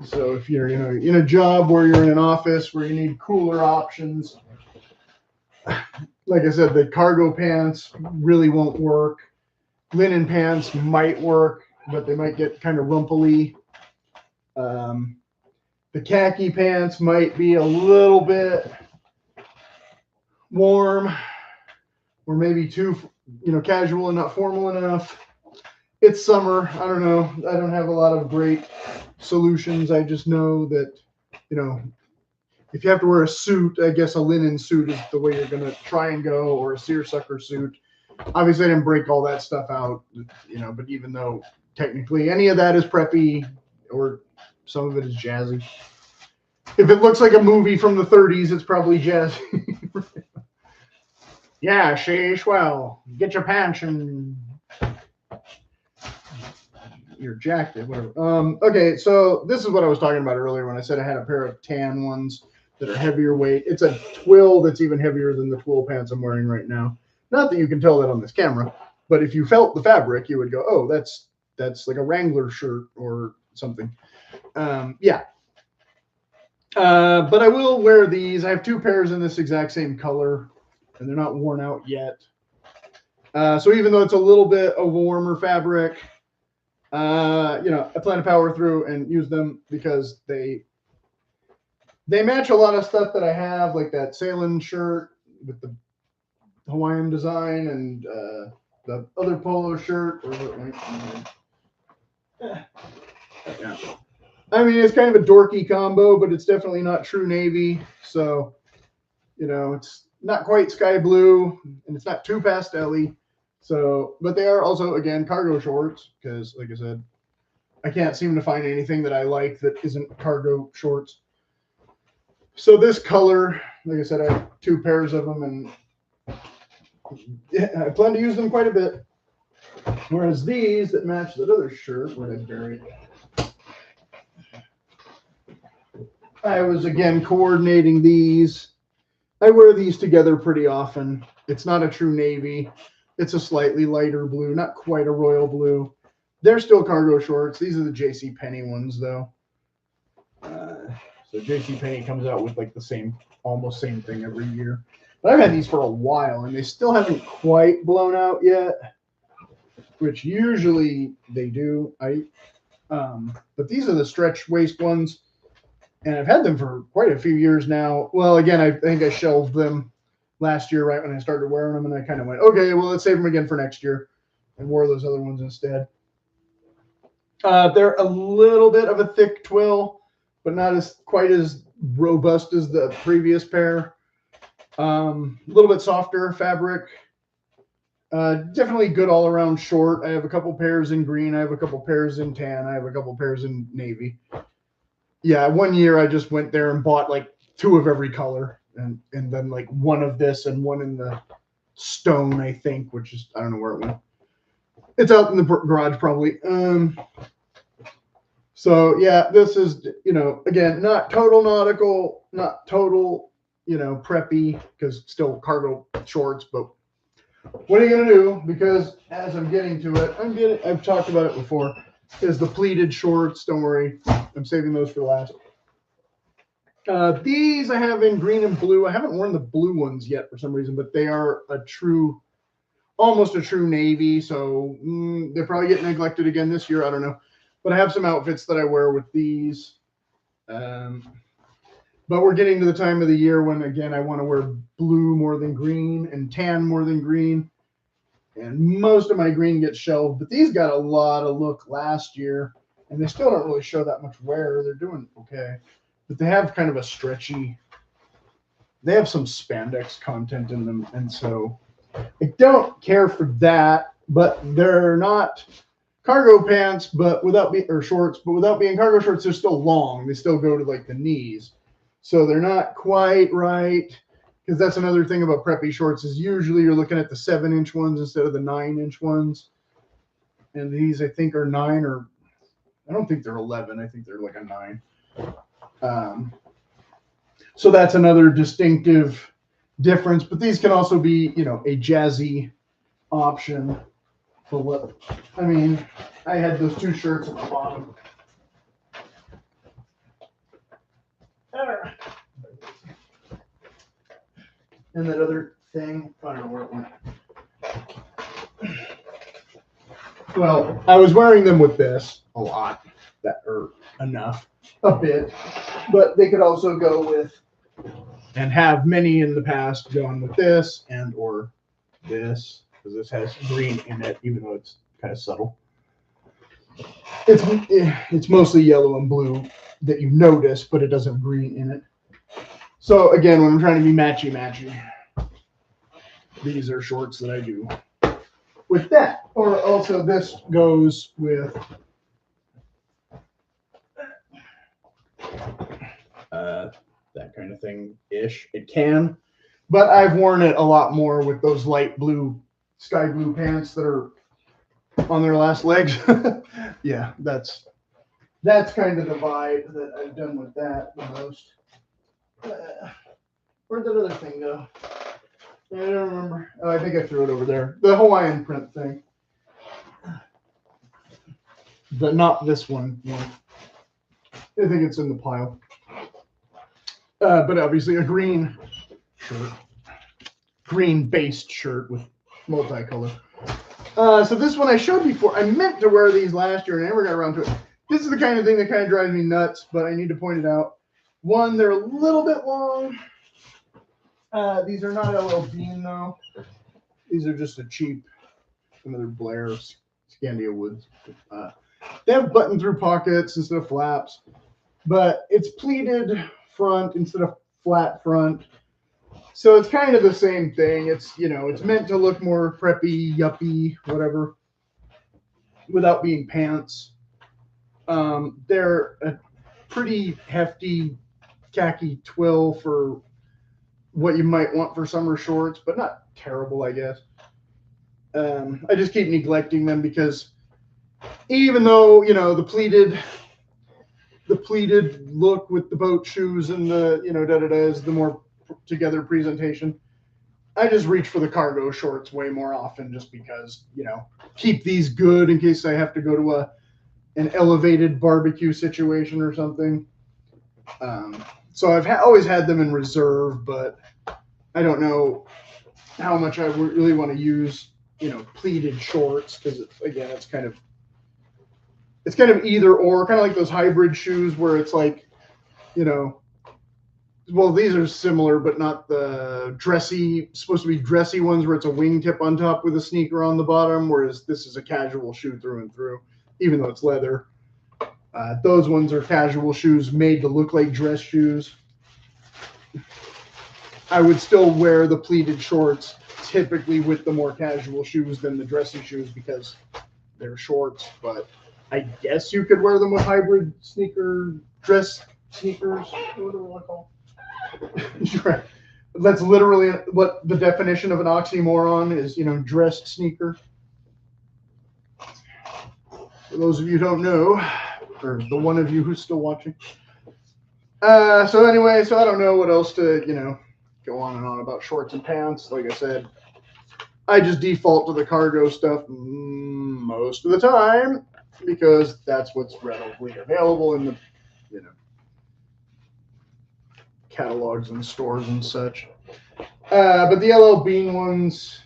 So if you're in a job where you're in an office where you need cooler options, like I said, the cargo pants really won't work. Linen pants might work, but they might get kind of rumply. The khaki pants might be a little bit warm, or maybe too, casual and not formal enough. It's summer. I don't know. I don't have a lot of great solutions. I just know that, if you have to wear a suit, I guess a linen suit is the way you're going to try and go, or a seersucker suit. Obviously, I didn't break all that stuff out, but even though technically any of that is preppy, or some of it is jazzy. If it looks like a movie from the 30s, it's probably jazzy. Yeah, sheesh, well, get your pants and your jacket, whatever. Okay, so this is what I was talking about earlier when I said I had a pair of tan ones that are heavier weight. It's a twill that's even heavier than the twill pants I'm wearing right now. Not that you can tell that on this camera, but if you felt the fabric, you would go, oh, that's like a Wrangler shirt or something. Yeah. But I will wear these. I have two pairs in this exact same color, and they're not worn out yet. So even though it's a little bit of warmer fabric, I plan to power through and use them because they match a lot of stuff that I have, like that sailing shirt with the Hawaiian design and the other polo shirt. Yeah. I mean, it's kind of a dorky combo, but it's definitely not true navy. So, it's not quite sky blue, and it's not too pastel-y. So, but they are also, again, cargo shorts, because, like I said, I can't seem to find anything that I like that isn't cargo shorts. So this color, like I said, I have two pairs of them, and yeah, I plan to use them quite a bit. Whereas these that match that other shirt, where did I bury it? I was, again, coordinating these. I wear these together pretty often. It's not a true navy. It's a slightly lighter blue, not quite a royal blue. They're still cargo shorts. These are the JCPenney ones, though. So JCPenney comes out with like the almost same thing every year. But I've had these for a while, and they still haven't quite blown out yet, which usually they do. But these are the stretch waist ones. And I've had them for quite a few years now. Well, again, I think I shelved them last year right when I started wearing them, and I kind of went, okay, well, let's save them again for next year, and wore those other ones instead. They're a little bit of a thick twill, but not quite as robust as the previous pair. A little bit softer fabric. Definitely good all-around short. I have a couple pairs in green. I have a couple pairs in tan. I have a couple pairs in navy. Yeah, one year I just went there and bought like two of every color, and then like one of this and one in the stone, I think, which is, I don't know where it went. It's out in the garage probably. So yeah, this is, you know, again, not total nautical, not total, you know, preppy, because still cargo shorts. But what are you gonna do? Because as I'm getting to it, I've talked about it before. Is the pleated shorts? Don't worry, I'm saving those for last. These I have in green and blue. I haven't worn the blue ones yet for some reason, but they are almost a true navy. So they're probably getting neglected again this year. I don't know. But I have some outfits that I wear with these. But we're getting to the time of the year when, again, I want to wear blue more than green and tan more than green. And most of my green gets shelved. But these got a lot of look last year. And they still don't really show that much wear. They're doing okay. But they have kind of a stretchy, they have some spandex content in them. And so I don't care for that. But they're not cargo pants, but without being, or shorts, but without being cargo shorts, they're still long. They still go to like the knees. So they're not quite right. Because that's another thing about preppy shorts is usually you're looking at the 7-inch ones instead of the 9-inch ones. And these I think are 9, or I don't think they're 11. I think they're like a 9. So that's another distinctive difference. But these can also be, you know, a jazzy option. For what, I mean, I had those 2 shirts at the bottom. And that other thing, I don't know where it went. Well, I was wearing them with this a lot, or enough, a bit, but they could also go with, and have many in the past gone with this and or this, because this has green in it, even though it's kind of subtle. It's mostly yellow and blue that you notice, but it doesn't have green in it. So again, when I'm trying to be matchy, these are shorts that I do with that. Or also this goes with that kind of thing-ish. It can, but I've worn it a lot more with those light blue, sky blue pants that are on their last legs. Yeah, that's kind of the vibe that I've done with that the most. Where'd that other thing go? I don't remember. Oh, I think I threw it over there. The Hawaiian print thing. But not this one. No. I think it's in the pile. But obviously a green shirt. Green-based shirt with multicolor. So this one I showed before. I meant to wear these last year and I never got around to it. This is the kind of thing that kind of drives me nuts, but I need to point it out. One, they're a little bit long. These are not LL Bean though. These are just a cheap, another Blair Scandia Woods. They have button-through pockets instead of flaps, but it's pleated front instead of flat front. So it's kind of the same thing. It's, you know, it's meant to look more preppy, yuppie, whatever, without being pants. They're a pretty hefty khaki twill for what you might want for summer shorts, but not terrible, I guess. I just keep neglecting them because even though, you know, the pleated look with the boat shoes and the, you know, is the more together presentation, I just reach for the cargo shorts way more often just because, you know, keep these good in case I have to go to an elevated barbecue situation or something. So I've always had them in reserve, but I don't know how much I really want to use, you know, pleated shorts because again, it's kind of either or, kind of like those hybrid shoes where it's like, you know, well, these are similar, but not the supposed to be dressy ones where it's a wingtip on top with a sneaker on the bottom, whereas this is a casual shoe through and through, even though it's leather. Those ones are casual shoes made to look like dress shoes. I would still wear the pleated shorts typically with the more casual shoes than the dressy shoes because they're shorts, but I guess you could wear them with hybrid dress sneakers. What do we want to call them? Sure. That's literally what the definition of an oxymoron is, you know, dressed sneaker. For those of you who don't know, or the one of you who's still watching. So anyway, so I don't know what else to, go on and on about shorts and pants. Like I said, I just default to the cargo stuff most of the time because that's what's readily available in the, catalogs and stores and such. But the LL Bean ones,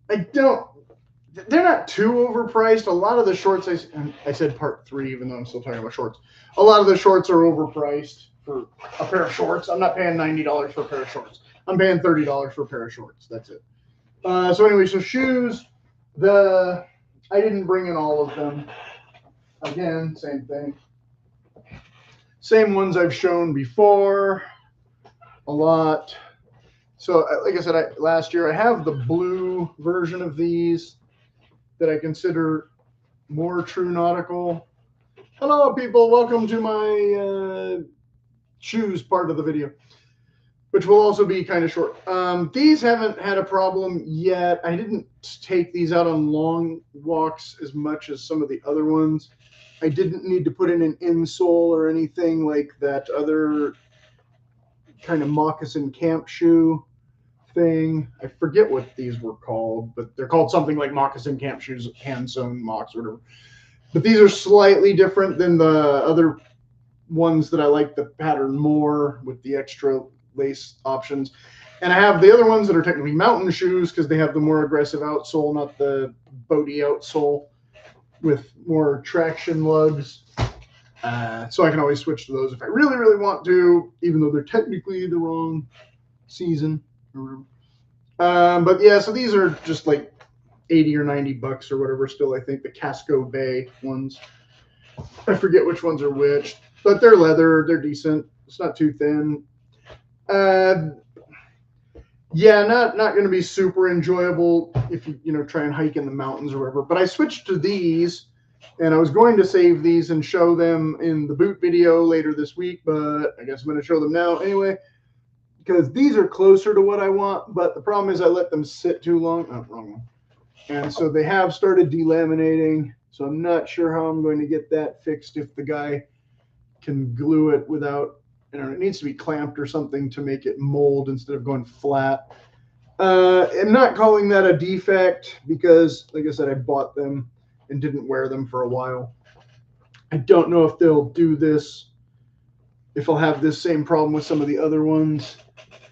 they're not too overpriced. A lot of the shorts, I said part 3, even though I'm still talking about shorts. A lot of the shorts are overpriced for a pair of shorts. I'm not paying $90 for a pair of shorts. I'm paying $30 for a pair of shorts. That's it. So anyway, so shoes, I didn't bring in all of them. Again, same thing. Same ones I've shown before a lot. So like I said, last year I have the blue version of these that I consider more true nautical. Hello people, welcome to my shoes part of the video, which will also be kind of short. These haven't had a problem yet. I didn't take these out on long walks as much as some of the other ones. I didn't need to put in an insole or anything like that other kind of moccasin camp shoe thing. I forget what these were called, but they're called something like moccasin camp shoes, hand sewn mocks, or whatever. But these are slightly different than the other ones that I like the pattern more with the extra lace options. And I have the other ones that are technically mountain shoes because they have the more aggressive outsole, not the boaty outsole with more traction lugs. So I can always switch to those if I really, really want to, even though they're technically the wrong season. But yeah, so these are just like 80 or 90 bucks or whatever still, I think, the Casco Bay ones. I forget which ones are which, but they're leather, they're decent. It's not too thin. Yeah, not going to be super enjoyable if you try and hike in the mountains or whatever. But I switched to these, and I was going to save these and show them in the boot video later this week, but I guess I'm going to show them now anyway, because these are closer to what I want. But the problem is I let them sit too long. Oh, wrong one. And so they have started delaminating. So I'm not sure how I'm going to get that fixed if the guy can glue it without, it needs to be clamped or something to make it mold instead of going flat. I'm not calling that a defect because, like I said, I bought them and didn't wear them for a while. I don't know if they'll do this, if I'll have this same problem with some of the other ones.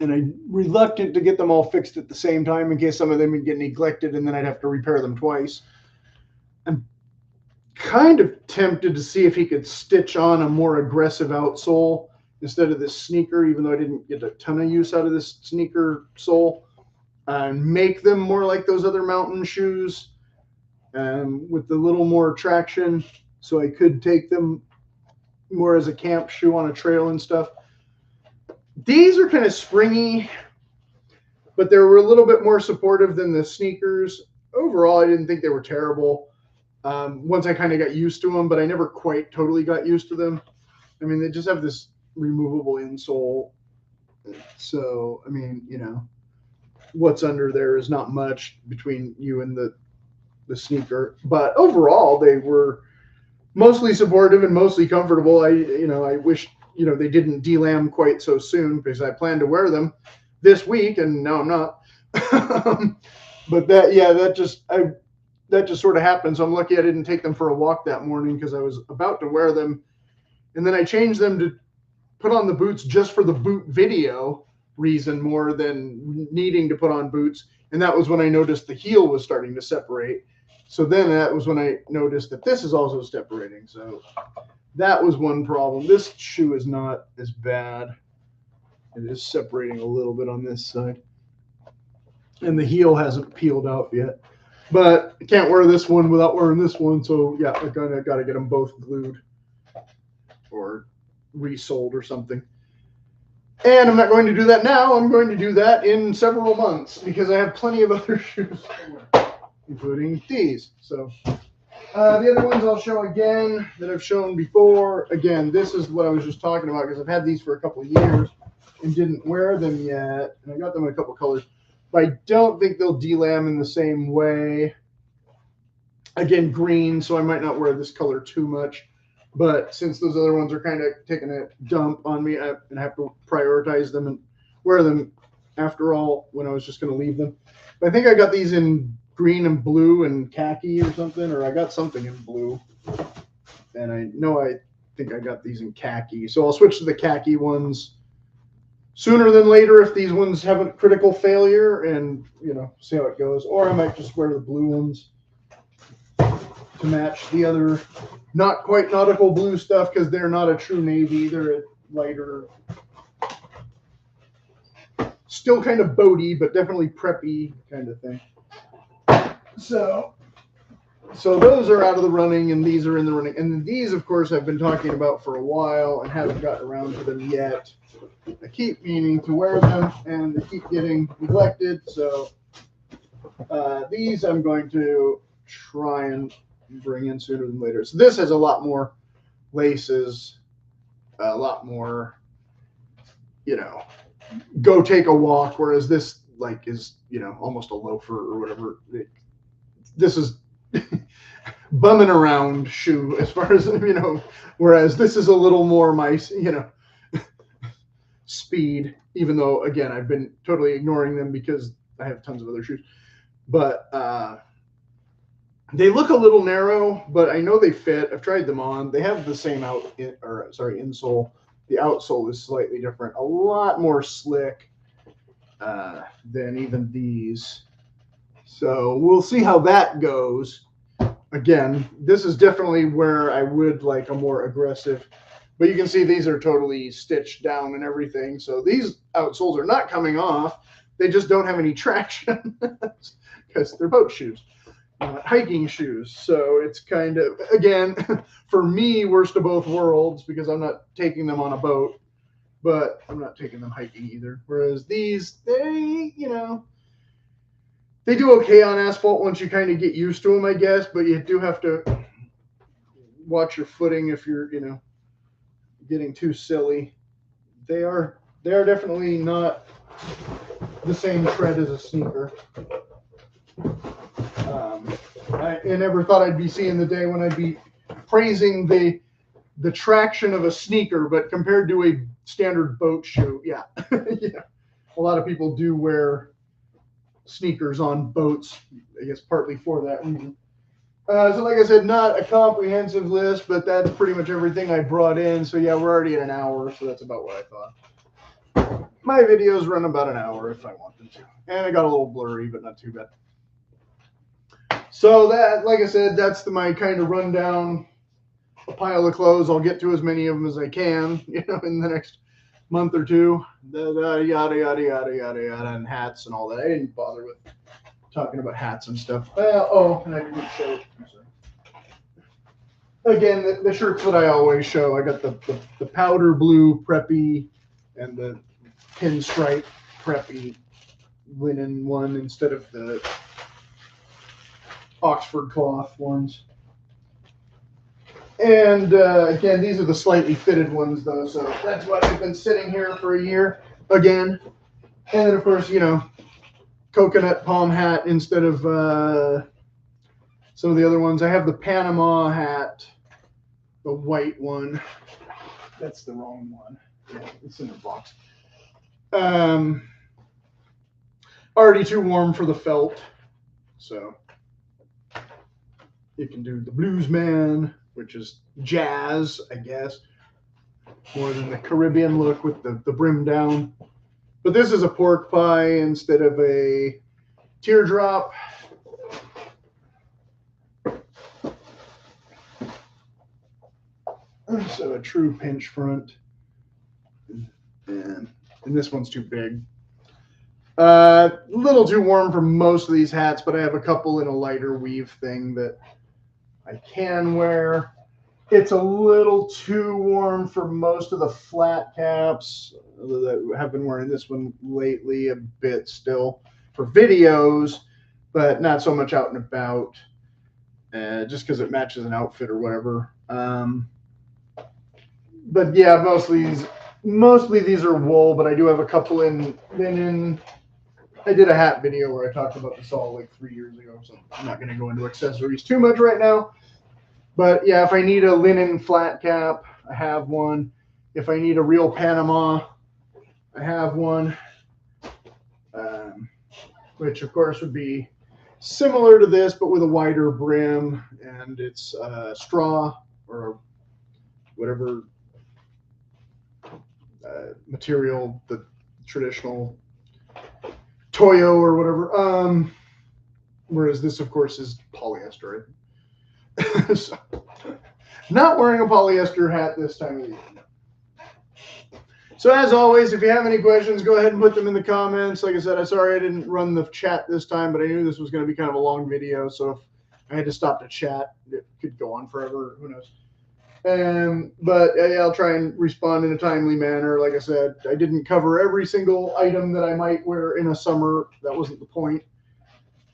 And I'm reluctant to get them all fixed at the same time in case some of them would get neglected and then I'd have to repair them twice. I'm kind of tempted to see if he could stitch on a more aggressive outsole instead of this sneaker, even though I didn't get a ton of use out of this sneaker sole, and make them more like those other mountain shoes with a little more traction, so I could take them more as a camp shoe on a trail and stuff. These are kind of springy, but they were a little bit more supportive than the sneakers. Overall, I didn't think they were terrible once I kind of got used to them, but I never quite totally got used to them. I mean, they just have this removable insole. So, I mean, what's under there is not much between you and the sneaker. But overall, they were mostly supportive and mostly comfortable. I wish, they didn't delam quite so soon because I planned to wear them this week and now I'm not. But that just sort of happened. So I'm lucky I didn't take them for a walk that morning because I was about to wear them. And then I changed them to put on the boots just for the boot video reason more than needing to put on boots. And that was when I noticed the heel was starting to separate. So then that was when I noticed that this is also separating. So that was one problem. This shoe is not as bad. It is separating a little bit on this side. And the heel hasn't peeled out yet. But I can't wear this one without wearing this one. So yeah, I got to get them both glued or resold or something. And I'm not going to do that now. I'm going to do that in several months because I have plenty of other shoes, including these. So the other ones I'll show again that I've shown before. Again, this is what I was just talking about because I've had these for a couple of years and didn't wear them yet. And I got them in a couple of colors. But I don't think they'll delam in the same way. Again, green, so I might not wear this color too much. But since those other ones are kind of taking a dump on me, I have to prioritize them and wear them after all when I was just going to leave them. But I think I got these in green and blue and khaki or something, or I got something in blue. And I know I think I got these in khaki. So I'll switch to the khaki ones sooner than later if these ones have a critical failure and, you know, see how it goes. Or I might just wear the blue ones to match the other not quite nautical blue stuff because they're not a true navy. They're a lighter, still kind of boaty, but definitely preppy kind of thing. So those are out of the running, and these are in the running. And these, of course, I've been talking about for a while and haven't gotten around to them yet. I keep meaning to wear them, and they keep getting neglected. So these I'm going to try and bring in sooner than later. So this has a lot more laces, a lot more, you know, go take a walk, whereas this like is, you know, almost a loafer or whatever. This is bumming around shoe as far as, you know, whereas this is a little more my, you know, speed, even though again I've been totally ignoring them because I have tons of other shoes. But they look a little narrow, but I know they fit. I've tried them on. They have the same insole. The outsole is slightly different, a lot more slick than even these. So we'll see how that goes. Again, this is definitely where I would like a more aggressive, but you can see these are totally stitched down and everything. So these outsoles are not coming off. They just don't have any traction because they're boat shoes, not hiking shoes. So it's kind of, again, for me, worst of both worlds because I'm not taking them on a boat, but I'm not taking them hiking either. Whereas these, they, you know, they do okay on asphalt once you kind of get used to them, I guess, but you do have to watch your footing if you're, you know, getting too silly. They are definitely not the same tread as a sneaker. I never thought I'd be seeing the day when I'd be praising the traction of a sneaker, but compared to a standard boat shoe, yeah. Yeah. A lot of people do wear sneakers on boats, I guess partly for that reason. So like I said, not a comprehensive list, but that's pretty much everything I brought in. So yeah, we're already at an hour, so that's about what I thought. My videos run about an hour if I want them to. And I got a little blurry, but not too bad. So that, like I said, that's my kind of rundown, a pile of clothes. I'll get to as many of them as I can, you know, in the next month or two. Yada, yada, yada, yada, and hats and all that. I didn't bother with talking about hats and stuff. And I didn't show it. Again, the shirts that I always show. I got the powder blue Preppy and the pinstripe Preppy linen one instead of the Oxford cloth ones. And again, these are the slightly fitted ones though, so that's why I've been sitting here for a year again. And then of course, you know, coconut palm hat instead of some of the other ones. I have the Panama hat, the white one. That's the wrong one. Yeah, it's in the box. Already too warm for the felt, so you can do the blues man, which is jazz, I guess, more than the Caribbean look with the brim down. But this is a pork pie instead of a teardrop. So a true pinch front. And this one's too big. A little too warm for most of these hats, but I have a couple in a lighter weave thing that I can wear. It's a little too warm for most of the flat caps. I have been wearing this one lately a bit still for videos, but not so much out and about, just because it matches an outfit or whatever. But yeah, mostly these are wool, but I do have a couple in linen I did a hat video where I talked about this all like 3 years ago, so I'm not going to go into accessories too much right now. But yeah, if I need a linen flat cap, I have one. If I need a real Panama, I have one, which of course would be similar to this, but with a wider brim, and it's straw or whatever material, the traditional Toyo or whatever. Whereas this, of course, is polyester. So, not wearing a polyester hat this time of year. So as always, if you have any questions, go ahead and put them in the comments. Like I said, I'm sorry I didn't run the chat this time, but I knew this was going to be kind of a long video. So if I had to stop to chat, it could go on forever. Who knows? But yeah, I'll try and respond in a timely manner. Like I said, I didn't cover every single item that I might wear in a summer. That wasn't the point.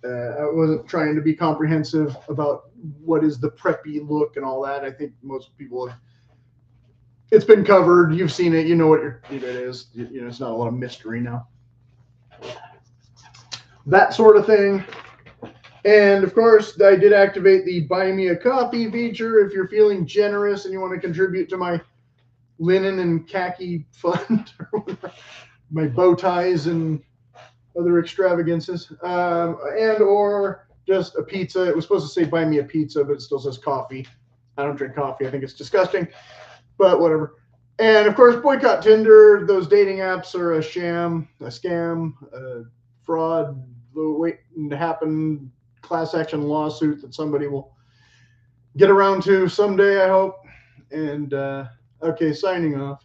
I wasn't trying to be comprehensive about what is the preppy look and all that. I think most people have, it's been covered. You've seen it. You know what it is. You know, it's not a lot of mystery now. That sort of thing. And of course, I did activate the buy me a coffee feature. If you're feeling generous and you want to contribute to my linen and khaki fund, or my bow ties and other extravagances, and or just a pizza. It was supposed to say buy me a pizza, but it still says coffee. I don't drink coffee. I think it's disgusting, but whatever. And of course, boycott Tinder. Those dating apps are a sham, a scam, a fraud, waiting to happen, class action lawsuit that somebody will get around to someday, I hope. And okay, signing off.